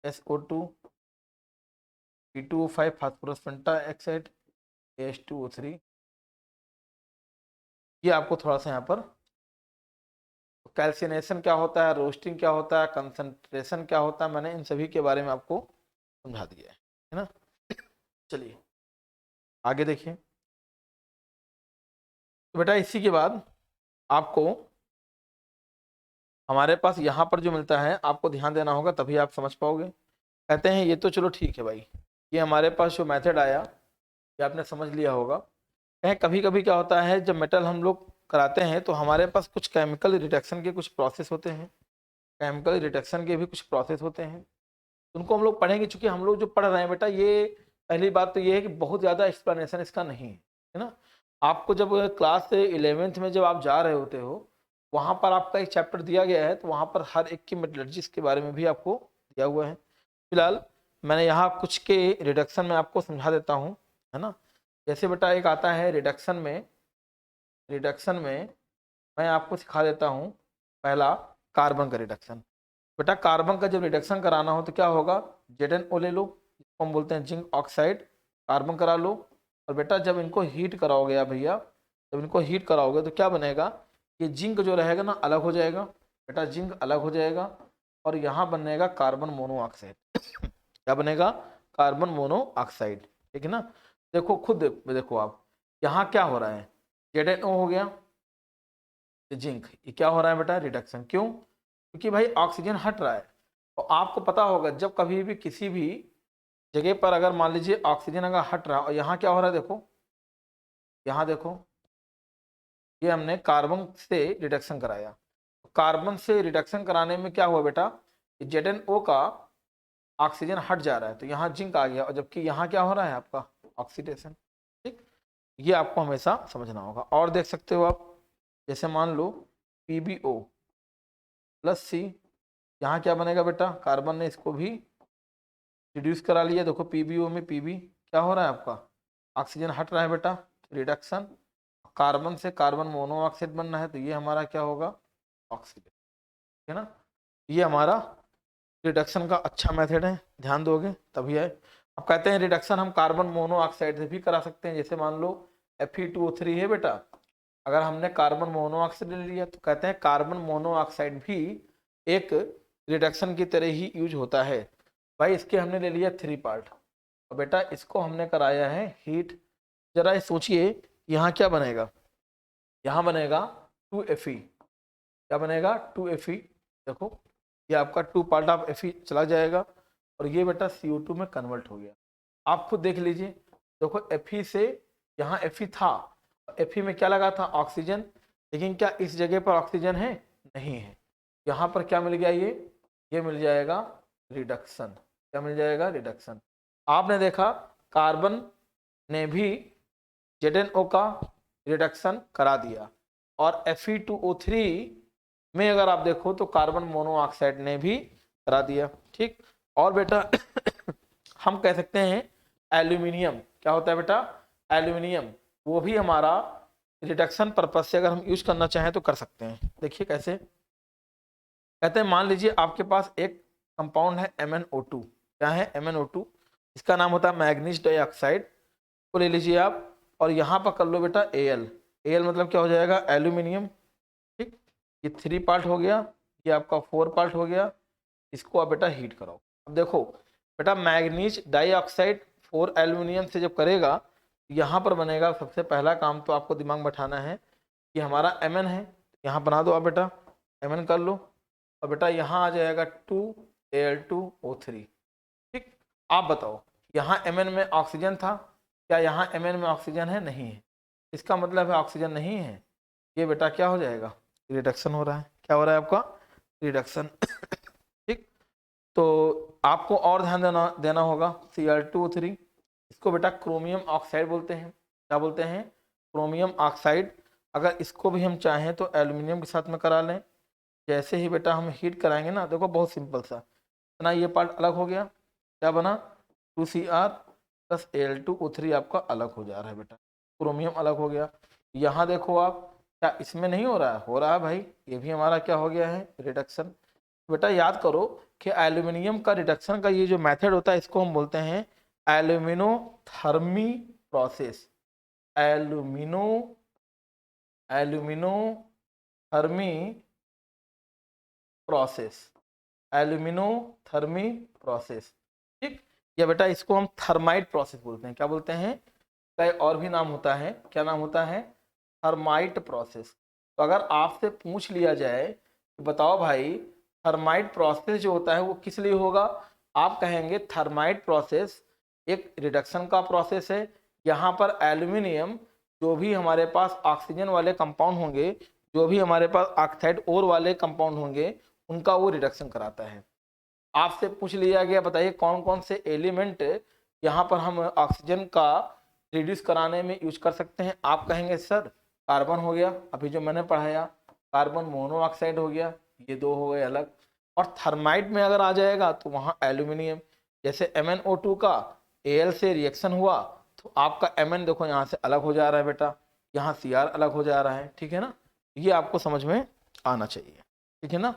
SO2, P2O5 phosphorus pentoxide, H2O3। ये आपको थोड़ा सा यहाँ पर कैल्सिनेशन क्या होता है, रोस्टिंग क्या होता है, कंसंट्रेशन क्या होता है, मैंने इन सभी के बारे में आपको समझा दिया है ना। चलिए आगे देखिए। तो बेटा इसी के बाद आपको हमारे पास यहाँ पर जो मिलता है, आपको ध्यान देना होगा, तभी आप समझ पाओगे। कहते हैं ये तो चलो ठीक है भाई, ये हमारे पास जो मेथड आया ये आपने समझ लिया होगा। कहें कभी कभी क्या होता है, जब मेटल हम लोग कराते हैं तो हमारे पास कुछ केमिकल रिडक्शन के कुछ प्रोसेस होते हैं, केमिकल रिडक्शन के भी कुछ प्रोसेस होते हैं, उनको हम लोग पढ़ेंगे। चूंकि हम लोग जो पढ़ रहे हैं बेटा, ये पहली बात तो ये है कि बहुत ज़्यादा एक्सप्लेनेशन इसका नहीं है ना। आपको जब क्लास 11th में जब आप जा रहे होते हो, वहाँ पर आपका एक चैप्टर दिया गया है, तो वहाँ पर हर एक की मेटलर्जिस के बारे में भी आपको दिया हुआ है। फिलहाल मैंने यहाँ कुछ के रिडक्शन में आपको समझा देता हूँ, है ना। जैसे बेटा एक आता है रिडक्शन में मैं आपको सिखा देता हूँ। पहला कार्बन का रिडक्शन। बेटा कार्बन का जब रिडक्शन कराना हो तो क्या होगा, ZnO ले लो, इसको हम बोलते हैं जिंक ऑक्साइड, कार्बन करा लो। और बेटा जब इनको हीट कराओगे या भैया, जब इनको हीट कराओगे तो क्या बनेगा, ये जिंक जो रहेगा ना अलग हो जाएगा, बेटा जिंक अलग हो जाएगा, और यहाँ बनेगा कार्बन मोनोऑक्साइड। क्या बनेगा, कार्बन मोनोऑक्साइड, ठीक है ना। देखो खुद देखो आप, यहाँ क्या हो रहा है, ZnO हो गया, जिंक, ये क्या हो रहा है बेटा, रिडक्शन। क्यों, क्योंकि भाई ऑक्सीजन हट रहा है। तो आपको पता होगा जब कभी भी किसी भी जगह पर अगर मान लीजिए ऑक्सीजन अगर हट रहा है, और यहाँ क्या हो रहा है, देखो यहाँ देखो, ये हमने कार्बन से रिडक्शन कराया। कार्बन से रिडक्शन कराने में क्या हुआ बेटा, ZnO का ऑक्सीजन हट जा रहा है, तो यहाँ जिंक आ गया, और जबकि यहाँ क्या हो रहा है आपका ऑक्सीडेशन, ठीक। ये आपको हमेशा समझना होगा। और देख सकते हो आप, जैसे मान लो PbO + C, यहाँ क्या बनेगा बेटा, कार्बन ने इसको भी रिड्यूस करा लिया। देखो PbO में Pb क्या हो रहा है आपका, ऑक्सीजन हट रहा है बेटा, रिडक्शन, कार्बन से कार्बन मोनोऑक्साइड बनना है, तो ये हमारा क्या होगा, ऑक्सीजन, है ना। ये हमारा रिडक्शन का अच्छा मेथड है, ध्यान दोगे तभी है। अब कहते हैं रिडक्शन हम कार्बन मोनोऑक्साइड से भी करा सकते हैं। जैसे मान लो Fe2O3 है बेटा, अगर हमने कार्बन मोनोऑक्साइड ले लिया, तो कहते हैं कार्बन मोनोऑक्साइड भी एक रिडक्शन की तरह ही यूज होता है। भाई इसके हमने ले लिया 3 पार्ट, और बेटा इसको हमने कराया है हीट। जरा सोचिए यहाँ क्या बनेगा, यहाँ बनेगा 2Fe, क्या बनेगा 2Fe। देखो ये आपका 2 पार्ट ऑफ Fe चला जाएगा, और ये बेटा CO2 में कन्वर्ट हो गया। आप खुद देख लीजिए, देखो Fe से यहाँ Fe था, Fe में क्या लगा था, ऑक्सीजन, लेकिन क्या इस जगह पर ऑक्सीजन है, नहीं है। यहाँ पर क्या मिल गया, ये मिल जाएगा रिडक्शन। क्या मिल जाएगा, रिडक्शन। आपने देखा कार्बन ने भी ZnO का रिडक्शन करा दिया, और Fe2O3 में अगर आप देखो तो कार्बन मोनोऑक्साइड ने भी करा दिया, ठीक। और बेटा हम कह सकते हैं एल्यूमिनियम, क्या होता है बेटा, एल्यूमिनियम, वो भी हमारा रिडक्शन पर्पज से अगर हम यूज करना चाहें तो कर सकते हैं। देखिए कैसे, कहते हैं मान लीजिए आपके पास एक कंपाउंड है MnO2, क्या है MnO2, इसका नाम होता है मैग्नीज डाइऑक्साइड, को ले लीजिए आप, और यहाँ पर कर लो बेटा Al मतलब क्या हो जाएगा, एल्यूमिनियम, ठीक। ये 3 पार्ट हो गया, ये आपका 4 पार्ट हो गया। इसको आप बेटा हीट कराओ। अब देखो बेटा, मैग्नीज डाइऑक्साइड 4 एल्यूमिनियम से जब करेगा, यहाँ पर बनेगा सबसे पहला काम तो आपको दिमाग में बैठाना है कि हमारा Mn है, यहाँ बना दो आप बेटा, Mn कर लो। और बेटा यहाँ आ जाएगा 2Al2O3। ठीक, आप बताओ यहाँ Mn में ऑक्सीजन था, क्या यहाँ Mn में ऑक्सीजन है? नहीं है। इसका मतलब है ऑक्सीजन नहीं है, ये बेटा क्या हो जाएगा, रिडक्शन हो रहा है। क्या हो रहा है आपका, रिडक्शन। ठीक, तो आपको और ध्यान देना होगा Cl2O3, इसको बेटा क्रोमियम ऑक्साइड बोलते हैं। क्या बोलते हैं, क्रोमियम ऑक्साइड। अगर इसको भी हम चाहें तो एल्यूमिनियम के साथ में करा लें। जैसे ही बेटा हम हीट कराएंगे ना, देखो बहुत सिंपल सा ना, ये पार्ट अलग हो गया, क्या बना 2Cr प्लस Al2O3 आपका अलग हो जा रहा है बेटा, क्रोमियम अलग हो गया। यहाँ देखो आप, क्या इसमें नहीं हो रहा है? हो रहा है भाई, ये भी हमारा क्या हो गया है, रिडक्शन। बेटा याद करो कि एल्यूमिनियम का रिडक्शन का ये जो मेथड होता है, इसको हम बोलते हैं aluminothermy process. Alumino aluminothermy process, aluminothermy process. ठीक, या बेटा इसको हम थर्माइट प्रोसेस बोलते हैं। क्या बोलते हैं, का और भी नाम होता है, क्या नाम होता है, थर्माइट प्रोसेस। तो अगर आपसे पूछ लिया जाए कि बताओ भाई थर्माइट प्रोसेस जो होता है वो किस लिए होगा, आप कहेंगे थर्माइट प्रोसेस एक रिडक्शन का प्रोसेस है। यहाँ पर एल्यूमिनियम, जो भी हमारे पास ऑक्सीजन वाले कंपाउंड होंगे, जो भी हमारे पास ऑक्साइड और वाले कंपाउंड होंगे, उनका वो रिडक्शन कराता है। आपसे पूछ लिया गया बताइए कौन कौन से एलिमेंट यहाँ पर हम ऑक्सीजन का रिड्यूस कराने में यूज कर सकते हैं। आप कहेंगे सर कार्बन हो गया, अभी जो मैंने पढ़ाया, कार्बन मोनोऑक्साइड हो गया, ये दो हो गए अलग। और थर्माइट में अगर आ जाएगा तो वहाँ एल्यूमिनियम, जैसे MnO2 का Al से रिएक्शन हुआ तो आपका Mn देखो यहाँ से अलग हो जा रहा है बेटा, यहाँ Cr अलग हो जा रहा है। ठीक है ना, ये आपको समझ में आना चाहिए। ठीक है ना,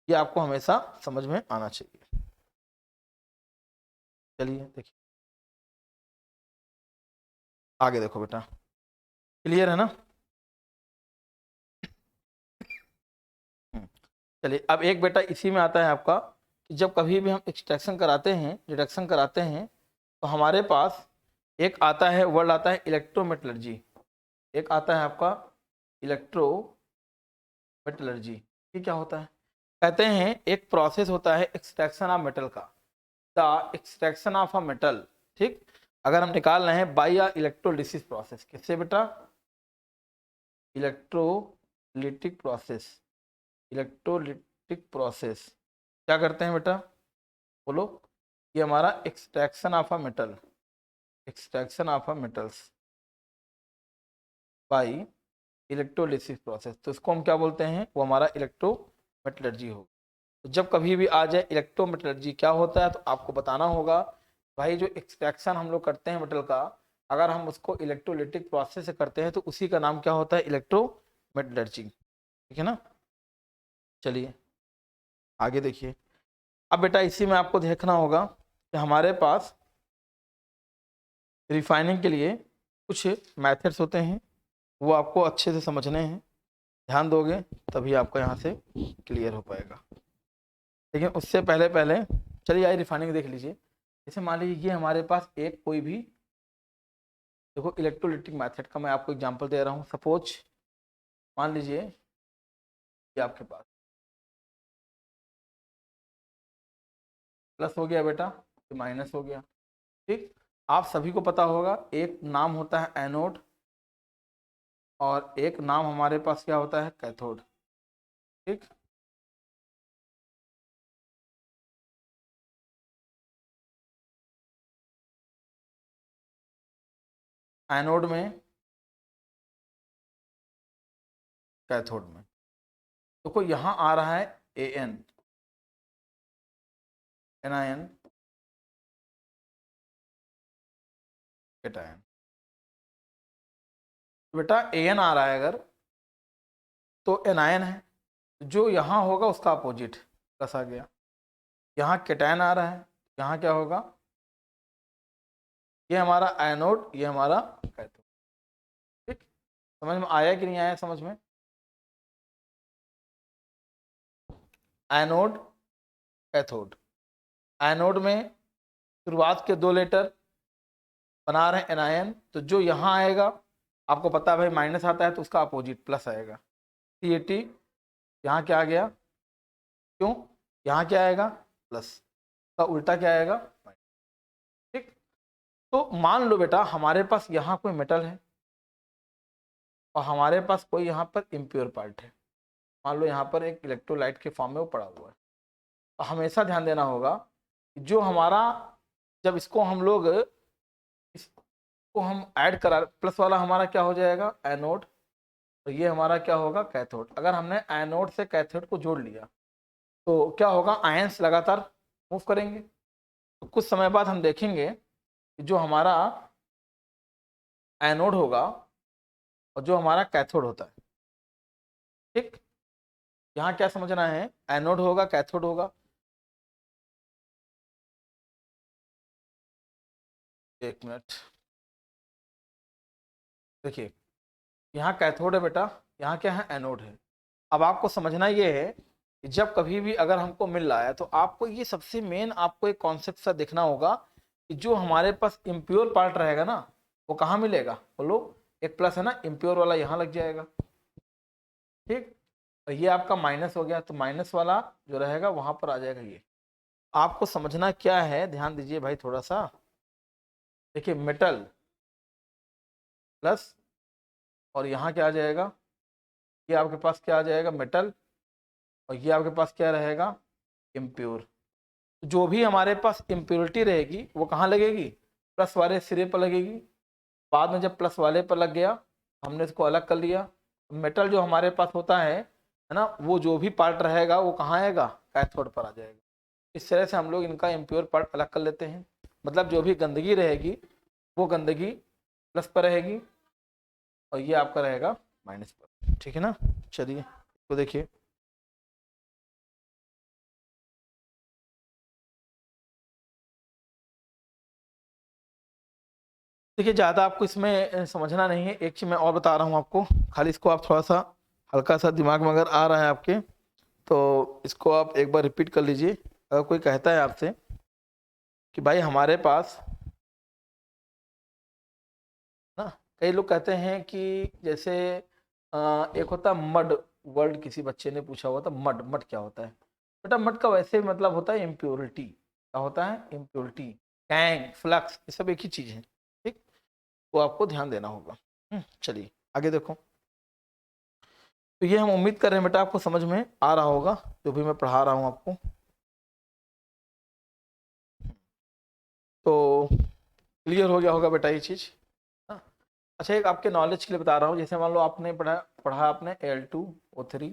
ये आपको हमेशा समझ में आना चाहिए। चलिए देखिए आगे देखो बेटा, क्लियर है ना। चलिए अब एक बेटा इसी में आता है आपका कि जब कभी भी हम एक्सट्रैक्शन कराते हैं, रिडक्शन कराते हैं, तो हमारे पास एक आता है वर्ड, आता है इलेक्ट्रोमेटलर्जी। एक आता है आपका इलेक्ट्रोमेटलर्जी। ये क्या होता है, कहते हैं एक प्रोसेस होता है एक्सट्रैक्शन ऑफ मेटल का, the extraction of a metal. ठीक, अगर हम निकाल रहे हैं बाय अ इलेक्ट्रोलिसिस प्रोसेस, किससे बेटा, इलेक्ट्रोलिटिक प्रोसेस। इलेक्ट्रोलिटिक प्रोसेस क्या करते हैं बेटा, बोलो, ये हमारा extraction of a metal, extraction of a metals by electrolysis process, तो इसको हम क्या बोलते हैं, वो हमारा इलेक्ट्रोमेटलर्जी हो। तो जब कभी भी आ जाए इलेक्ट्रोमेटलर्जी क्या होता है, तो आपको बताना होगा भाई जो एक्सट्रैक्शन हम लोग करते हैं मेटल का, अगर हम उसको इलेक्ट्रोलिटिक प्रोसेस से करते हैं तो उसी का नाम क्या होता है, इलेक्ट्रोमेटलर्जी। ठीक है ना, चलिए आगे देखिए। अब बेटा इसी में आपको देखना होगा कि हमारे पास रिफाइनिंग के लिए कुछ मेथड्स होते हैं, वो आपको अच्छे से समझने हैं। ध्यान दोगे तभी आपको यहाँ से क्लियर हो पाएगा। लेकिन उससे पहले पहले चलिए आइए रिफाइनिंग देख लीजिए। जैसे मान लीजिए ये हमारे पास एक कोई भी, देखो इलेक्ट्रोलिटिक मेथड का मैं आपको एग्जांपल दे रहा हूँ। सपोज मान लीजिए ये आपके पास प्लस हो गया बेटा, ये माइनस हो गया। ठीक, आप सभी को पता होगा एक नाम होता है एनोड और एक नाम हमारे पास क्या होता है, कैथोड। ठीक, एनोड में, कैथोड में देखो यहाँ आ रहा है एन, एनायन, कैटायन। बेटा एन आ रहा है अगर, तो एनायन है, जो यहाँ होगा उसका अपोजिट प्लस आ गया। यहाँ कैटायन आ रहा है, यहाँ क्या होगा, ये हमारा एनोड, ये हमारा कैथोड। ठीक, समझ में आया कि नहीं आया समझ में। Anode cathode. एनोड में शुरुआत के 2 लेटर बना रहे हैं एनायन, तो जो यहाँ आएगा आपको पता है भाई माइनस आता है तो उसका अपोजिट प्लस आएगा। CAT यहाँ क्या आ गया, क्यों यहाँ क्या आएगा प्लस, का उल्टा क्या आएगा माइनस। ठीक, तो मान लो बेटा हमारे पास यहाँ कोई मेटल है और हमारे पास कोई यहाँ पर इम्प्योर पार्ट है। मान लो यहाँ पर एक इलेक्ट्रोलाइट के फॉर्म में वो पड़ा हुआ है। तो हमेशा ध्यान देना होगा कि जो हमारा, जब इसको हम लोग इसको हम ऐड करा, प्लस वाला हमारा क्या हो जाएगा एनोड, तो ये हमारा क्या होगा कैथोड। अगर हमने एनोड से कैथोड को जोड़ लिया तो क्या होगा, आयंस लगातार मूव करेंगे। तो कुछ समय बाद हम देखेंगे कि जो हमारा एनोड होगा और जो हमारा कैथोड होता है, ठीक, यहाँ क्या समझना है, एनोड होगा कैथोड होगा। एक मिनट, देखिए यहाँ कैथोड है बेटा, यहाँ क्या है एनोड है। अब आपको समझना ये है कि जब कभी भी अगर हमको मिल रहा है तो आपको ये सबसे मेन आपको एक कॉन्सेप्ट सा देखना होगा कि जो हमारे पास इम्प्योर पार्ट रहेगा ना वो कहाँ मिलेगा, बोलो, एक प्लस है ना, इम्प्योर वाला यहाँ लग जाएगा। ठीक, और ये आपका माइनस हो गया, तो माइनस वाला जो रहेगा वहां पर आ जाएगा। ये आपको समझना क्या है, ध्यान दीजिए भाई थोड़ा सा। देखिए मेटल प्लस और यहाँ क्या आ जाएगा, ये आपके पास क्या आ जाएगा मेटल, और ये आपके पास क्या रहेगा इम्प्योर। जो भी हमारे पास इम्प्योरिटी रहेगी वो कहाँ लगेगी, प्लस वाले सिरे पर लगेगी। बाद में जब प्लस वाले पर लग गया हमने इसको अलग कर लिया। मेटल जो हमारे पास होता है ना, वो जो भी पार्ट रहेगा वो कहाँ आएगा कैथोड पर आ जाएगा। इस तरह से हम लोग इनका इम्प्योर पार्ट अलग कर लेते हैं। मतलब जो भी गंदगी रहेगी वो गंदगी प्लस पर रहेगी और ये आपका रहेगा माइनस पर। ठीक है ना, चलिए तो देखिए देखिए ज़्यादा आपको इसमें समझना नहीं है। एक चीज़ मैं और बता रहा हूँ आपको, खाली इसको आप थोड़ा सा हल्का सा दिमाग में अगर आ रहा है आपके तो इसको आप एक बार रिपीट कर लीजिए। अगर कोई कहता है आपसे कि भाई हमारे पास ना, कई लोग कहते हैं कि जैसे एक होता है मड वर्ड, किसी बच्चे ने पूछा हुआ था मड, मड क्या होता है बेटा, मड का वैसे मतलब होता है इम्प्योरिटी। क्या होता है इम्प्योरिटी, टैंग, फ्लक्स, ये सब एक ही चीज़ है। ठीक, वो आपको ध्यान देना होगा। चलिए आगे देखो। तो ये हम उम्मीद कर रहे हैं बेटा आपको समझ में आ रहा होगा जो भी मैं पढ़ा रहा हूँ आपको। तो क्लियर हो गया होगा बेटा ये चीज़। हाँ, अच्छा एक आपके नॉलेज के लिए बता रहा हूँ, जैसे मान लो आपने पढ़ा आपने Al2O3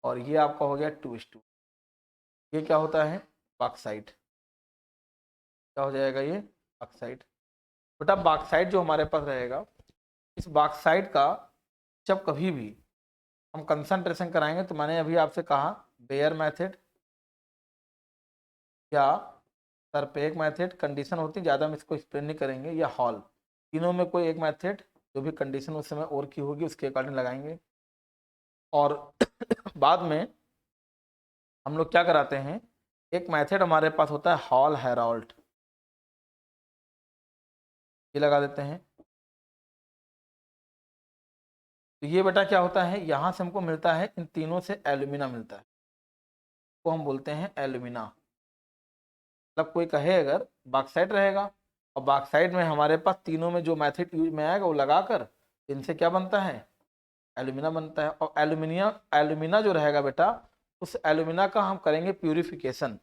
और ये आपका हो गया 2:2। ये क्या होता है बॉक्साइट, क्या हो जाएगा ये बॉक्साइट। बेटा बॉक्साइट जो हमारे पास रहेगा, इस बॉक्साइट का जब कभी भी हम कंसंट्रेशन कराएंगे तो मैंने अभी आपसे कहा बेयर मेथड या सरपेक मेथड, कंडीशन होती है ज़्यादा हम इसको एक्सप्लेन नहीं करेंगे, या हॉल, तीनों में कोई एक मेथड जो भी कंडीशन उस समय और की होगी उसके अकॉर्डिंग लगाएंगे। और बाद में हम लोग क्या कराते हैं, एक मेथड हमारे पास होता है हॉल हेराल्ड, ये लगा देते हैं। तो ये बेटा क्या होता है, यहाँ से हमको मिलता है, इन तीनों से एल्यूमिना मिलता है, को हम बोलते हैं एल्यूमिना। मतलब कोई कहे अगर बॉक्साइट रहेगा और बॉक्साइट में हमारे पास तीनों में जो मेथड यूज में आएगा वो लगाकर इनसे क्या बनता है एल्यूमिना बनता है। और एल्यूमिना जो रहेगा बेटा, उस एल्यूमिना का हम करेंगे प्यूरिफिकेशन,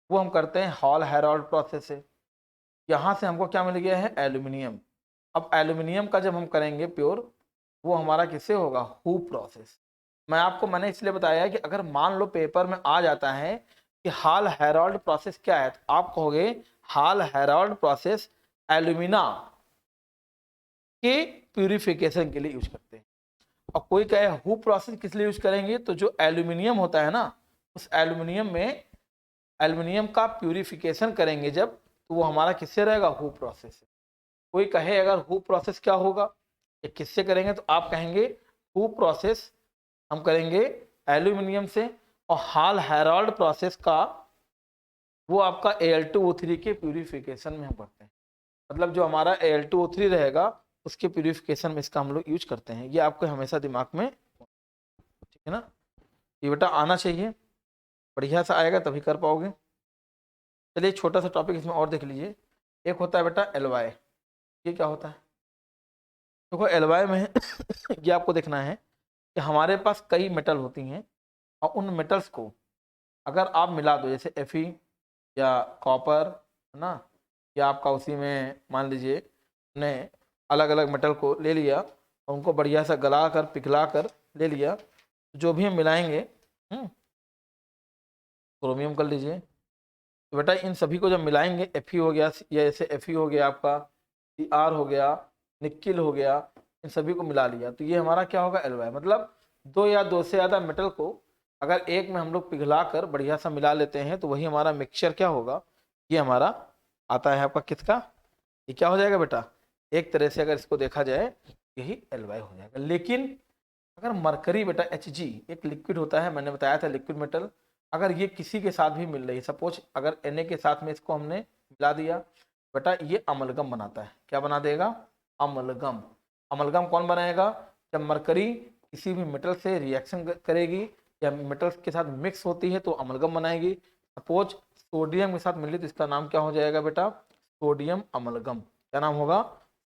वो हम करते हैं हॉल हेराल्ड प्रोसेस से। यहाँ से हमको क्या मिल गया है एल्यूमिनियम। अब एल्यूमिनियम का जब हम करेंगे प्योर, वो हमारा किससे होगा हूप प्रोसेस। मैंने इसलिए बताया कि अगर मान लो पेपर में आ जाता है कि हॉल हेराल्ड प्रोसेस क्या है, तो आप कहोगे हॉल हेराल्ड प्रोसेस एल्यूमिना के प्यूरिफिकेशन के लिए यूज करते हैं। और कोई कहे हूप प्रोसेस किस लिए यूज करेंगे, तो जो एल्यूमिनियम होता है ना, उस एल्यूमिनियम में एल्यूमिनियम का प्यूरिफिकेशन करेंगे जब, तो वो हमारा किससे रहेगा हूप प्रोसेस से। कोई कहे अगर हूप प्रोसेस क्या होगा, ये किससे करेंगे, तो आप कहेंगे हूप प्रोसेस हम करेंगे एल्यूमिनियम से। और हाल हेराल्ड प्रोसेस का वो आपका Al2O3 के प्यूरिफिकेशन में हम करते हैं। मतलब जो हमारा Al2O3 रहेगा उसके प्यूरिफिकेशन में इसका हम लोग यूज करते हैं। ये आपको हमेशा दिमाग में, ठीक है ना, ये बेटा आना चाहिए, बढ़िया सा आएगा तभी कर पाओगे। चलिए छोटा सा टॉपिक इसमें और देख लीजिए। एक होता है बेटा एलवाई। ये क्या होता है? देखो एलवाई में ये आपको देखना है कि हमारे पास कई मेटल होती हैं और उन मेटल्स को अगर आप मिला दो, जैसे Fe या कॉपर, है ना, या आपका उसी में मान लीजिए ने अलग अलग मेटल को ले लिया और उनको बढ़िया सा गला कर पिघला कर ले लिया, जो भी हम मिलाएंगे, क्रोमियम कर लीजिए, तो बेटा इन सभी को जब मिलाएंगे, Fe हो गया या जैसे Fe हो गया आपका, Cr हो गया, निकिल हो गया, इन सभी को मिला लिया तो ये हमारा क्या होगा? एलवाई। मतलब दो या दो से ज़्यादा मेटल को अगर एक में हम लोग पिघला कर बढ़िया सा मिला लेते हैं तो वही हमारा मिक्सचर क्या होगा? ये हमारा आता है आपका किसका? ये क्या हो जाएगा बेटा? एक तरह से अगर इसको देखा जाए यही एलवाई हो जाएगा। लेकिन अगर मरकरी बेटा Hg एक लिक्विड होता है, मैंने बताया था लिक्विड मेटल, अगर ये किसी के साथ भी मिल रही है, सपोज अगर Na के साथ में इसको हमने मिला दिया बेटा, ये अमलगम बनाता है। क्या बना देगा? अमलगम। अमलगम कौन बनाएगा? जब मरकरी किसी भी मेटल से रिएक्शन करेगी या मेटल के साथ मिक्स होती है तो अमलगम बनाएगी। सपोज सोडियम के साथ मिली तो इसका नाम क्या हो जाएगा बेटा? Sodium amalgam. क्या नाम होगा?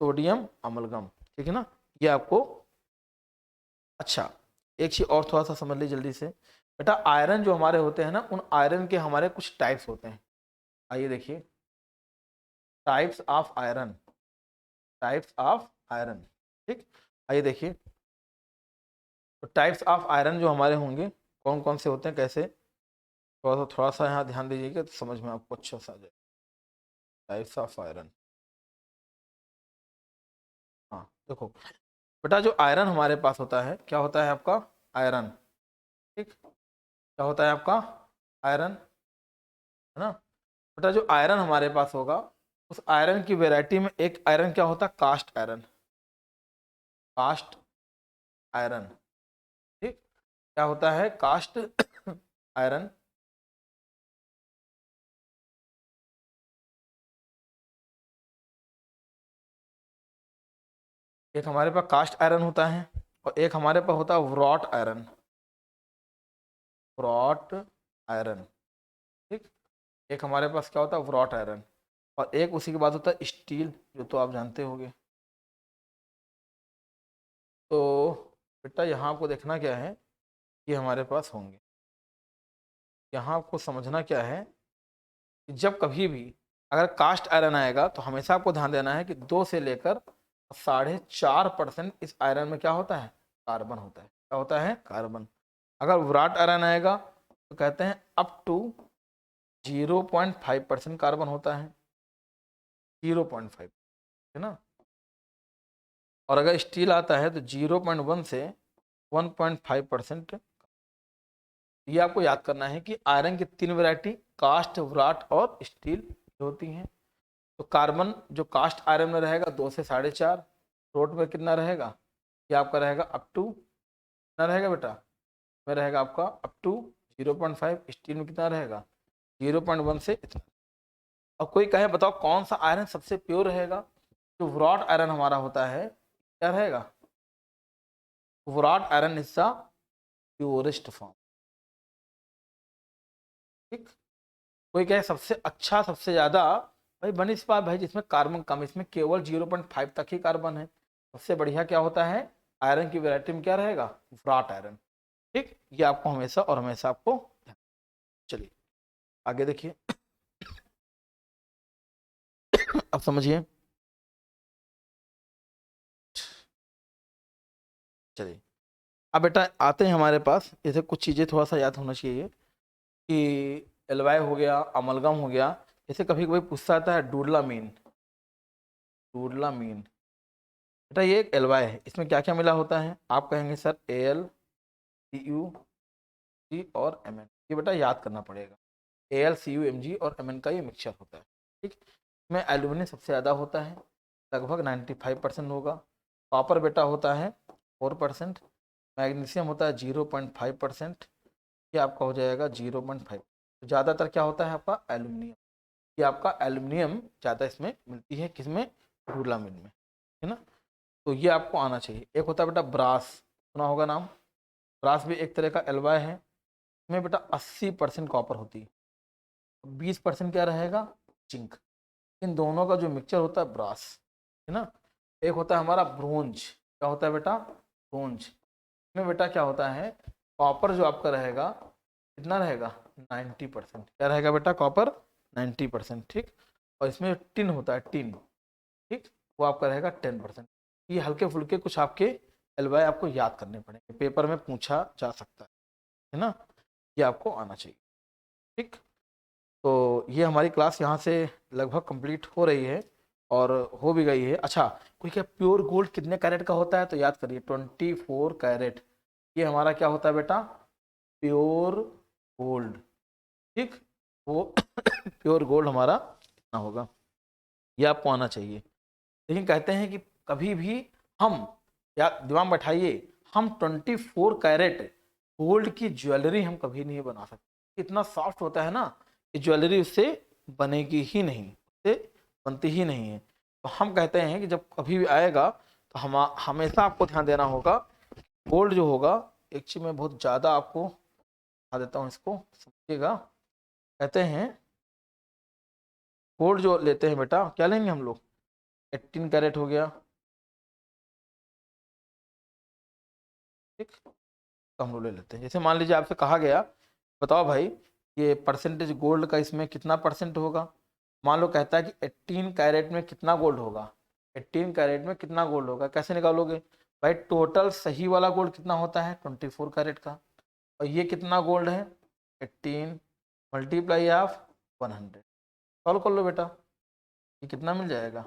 Sodium amalgam. ठीक है ना, ये आपको। अच्छा एक चीज और थोड़ा सा समझ लीजिए जल्दी से बेटा, आयरन जो हमारे होते हैं ना, उन आयरन के हमारे कुछ टाइप्स होते हैं। आइए देखिए, types of iron, types of iron. ठीक, आइए देखिए, तो टाइप्स ऑफ आयरन जो हमारे होंगे कौन कौन से होते हैं, कैसे, थोड़ा सा यहाँ ध्यान दीजिएगा तो समझ में आपको अच्छा सा आ जाए। टाइप्स ऑफ आयरन, हाँ देखो बेटा, जो आयरन हमारे पास होता है, क्या होता है आपका? आयरन। ठीक, क्या होता है आपका? आयरन, है ना बेटा। जो आयरन हमारे पास होगा उस आयरन की वैरायटी में एक आयरन क्या होता है? Cast iron. कास्ट आयरन, ठीक, क्या होता है? Cast iron. एक हमारे पास कास्ट आयरन होता है और एक हमारे पास होता है व्रॉट आयरन। व्रॉट आयरन, ठीक, एक हमारे पास क्या होता है? व्रॉट आयरन। और एक उसी के बाद होता है स्टील, जो तो आप जानते होंगे। तो बेटा यहाँ आपको देखना क्या है, ये हमारे पास होंगे। यहाँ आपको समझना क्या है कि जब कभी भी अगर कास्ट आयरन आएगा तो हमेशा आपको ध्यान देना है कि 2 से लेकर 4.5% इस आयरन में क्या होता है? कार्बन होता है। क्या होता है? कार्बन। अगर व्राट आयरन आएगा तो कहते हैं अप टू 0.5% कार्बन होता है। 0.5, है ना। और अगर स्टील आता है तो 0.1 से 1.5%। ये आपको याद करना है कि आयरन की 3 वैरायटी, कास्ट, व्राट और स्टील होती हैं। तो कार्बन जो कास्ट आयरन में रहेगा 2 से 4.5, रोट में कितना रहेगा? ये आपका रहेगा अप टू, कितना रहेगा बेटा? में रहेगा आपका अप टू 0.5। स्टील में कितना रहेगा? 0.1 से इतना। और कोई कहे बताओ कौन सा आयरन सबसे प्योर रहेगा? जो व्रॉट आयरन हमारा होता है क्या रहेगा? Wrought iron is the purest form. ठीक, कोई कहे सबसे अच्छा, सबसे ज्यादा, भाई बन इस बात भाई जिसमें कार्बन कम, इसमें केवल 0.5 तक ही कार्बन है। सबसे बढ़िया क्या होता है? आयरन की वैरायटी में क्या रहेगा? Wrought iron. ठीक, ये आपको हमेशा और हमेशा आपको। चलिए आगे देखिए अब समझिए। चलिए अब बेटा आते हैं हमारे पास, जैसे कुछ चीज़ें थोड़ा सा याद होना चाहिए कि एलवाई हो गया, अमलगम हो गया। जैसे कभी कभी पूछता आता है डूडलामीन। डूडलामीन बेटा ये एक एलवाई है, इसमें क्या क्या मिला होता है? आप कहेंगे सर AlCuG और Mn। ये बेटा याद करना पड़ेगा। AlCuMg और Mn का ये मिक्सचर होता है। ठीक, इसमें एल्यूमिनियम सबसे ज़्यादा होता है, लगभग 95% होगा। कॉपर बेटा होता है 4%। मैग्नीशियम होता है 0.5%। ये आपका हो जाएगा 0.5। तो ज़्यादातर क्या होता है आपका एल्यूमिनियम, ये आपका एल्यूमिनियम ज़्यादा इसमें मिलती है, किसमें, टूर्नामेंट में, है ना। तो ये आपको आना चाहिए। एक होता है बेटा ब्रास, सुना होगा नाम, ब्रास भी एक तरह का एल्वाय है। इसमें बेटा 80% कॉपर होती है, 20% क्या रहेगा, जिंक। इन दोनों का जो मिक्सचर होता है ब्रास, है ना। एक होता है हमारा ब्रोंज, क्या होता है बेटा, ब्रोंज। इसमें बेटा क्या होता है, कॉपर जो आपका रहेगा कितना रहेगा, 90%। क्या रहेगा बेटा, कॉपर 90%, ठीक। और इसमें टिन होता है, टिन, ठीक, वो आपका रहेगा 10%। ये हल्के फुल्के कुछ आपके एलवाई आपको याद करने पड़ेंगे, पेपर में पूछा जा सकता है ना। ये आपको आना चाहिए, ठीक। तो ये हमारी क्लास यहाँ से लगभग कंप्लीट हो रही है और हो भी गई है। अच्छा, कोई क्या प्योर गोल्ड कितने कैरेट का होता है, तो याद करिए 24 कैरेट। ये हमारा क्या होता है बेटा, प्योर गोल्ड, ठीक। वो प्योर गोल्ड हमारा कितना होगा, ये आपको आना चाहिए। लेकिन कहते हैं कि कभी भी हम, या दिमाग बैठाइए, हम 24 कैरेट गोल्ड की ज्वेलरी हम कभी नहीं बना सकते। इतना सॉफ्ट होता है ना कि ज्वेलरी उससे बनेगी ही नहीं, उससे बनती ही नहीं है। तो हम कहते हैं कि जब कभी भी आएगा तो हम हमेशा आपको ध्यान देना होगा, गोल्ड जो होगा, एक चीज में बहुत ज़्यादा आपको बता देता हूँ, इसको समझिएगा। कहते हैं गोल्ड जो लेते हैं बेटा, क्या लेंगे हम लोग, 18 कैरेट हो गया, ठीक। तो हम लोग ले लेते हैं। जैसे मान लीजिए आपसे कहा गया, बताओ भाई ये परसेंटेज गोल्ड का इसमें कितना परसेंट होगा। मान लो कहता है कि 18 कैरेट में कितना गोल्ड होगा, 18 कैरेट में कितना गोल्ड होगा, कैसे निकालोगे भाई, टोटल सही वाला गोल्ड कितना होता है 24 कैरेट का, और ये कितना गोल्ड है 18 मल्टीप्लाई ऑफ 100। सॉल्व कर लो बेटा, ये कितना मिल जाएगा,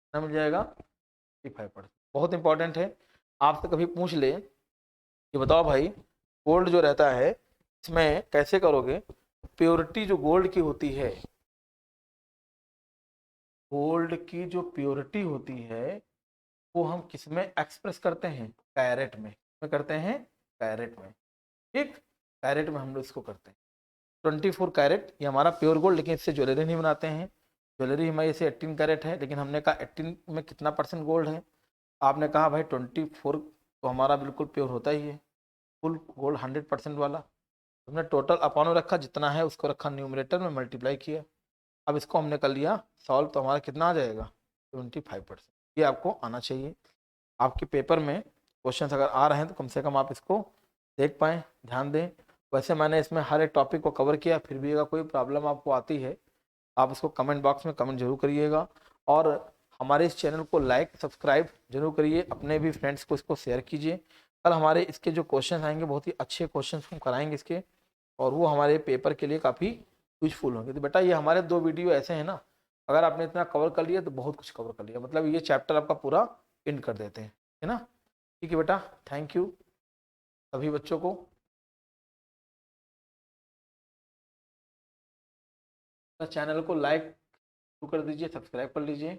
कितना मिल जाएगा 55%। बहुत इंपॉर्टेंट है, आपसे कभी पूछ ले कि बताओ भाई गोल्ड जो रहता है इसमें कैसे करोगे, प्योरिटी जो गोल्ड की होती है, गोल्ड की जो प्योरिटी होती है वो हम किस में एक्सप्रेस करते हैं, कैरेट में करते हैं, कैरेट में, ठीक। कैरेट में हम लोग इसको करते हैं। 24 कैरेट ये हमारा प्योर गोल्ड, लेकिन इससे ज्वेलरी नहीं बनाते हैं। ज्वेलरी हमारी इसे 18 कैरेट है, लेकिन हमने कहा 18 में कितना परसेंट गोल्ड है, आपने कहा भाई 24, तो हमारा बिल्कुल प्योर होता ही है, फुल गोल्ड 100% वाला। हमने टोटल अपॉन में रखा, जितना है उसको रखा न्यूमरेटर में, मल्टीप्लाई किया। अब इसको हमने कर लिया सॉल्व, तो हमारा कितना आ जाएगा 25%। ये आपको आना चाहिए। आपके पेपर में क्वेश्चंस अगर आ रहे हैं तो कम से कम आप इसको देख पाएँ, ध्यान दें। वैसे मैंने इसमें हर एक टॉपिक को कवर किया, फिर भी अगर कोई प्रॉब्लम आपको आती है आप उसको कमेंट बॉक्स में कमेंट जरूर करिएगा। और हमारे इस चैनल को लाइक सब्सक्राइब जरूर करिए, अपने भी फ्रेंड्स को इसको शेयर कीजिए। कल हमारे इसके जो क्वेश्चन आएंगे बहुत ही अच्छे क्वेश्चन हम कराएंगे इसके, और वो हमारे पेपर के लिए काफ़ी यूजफुल होंगे। तो बेटा ये हमारे 2 वीडियो ऐसे हैं ना, अगर आपने इतना कवर कर लिया तो बहुत कुछ कवर कर लिया, मतलब ये चैप्टर आपका पूरा एंड कर देते हैं, है ना। ठीक है बेटा, थैंक यू सभी बच्चों को। चैनल को लाइक कर दीजिए, सब्सक्राइब कर लीजिए।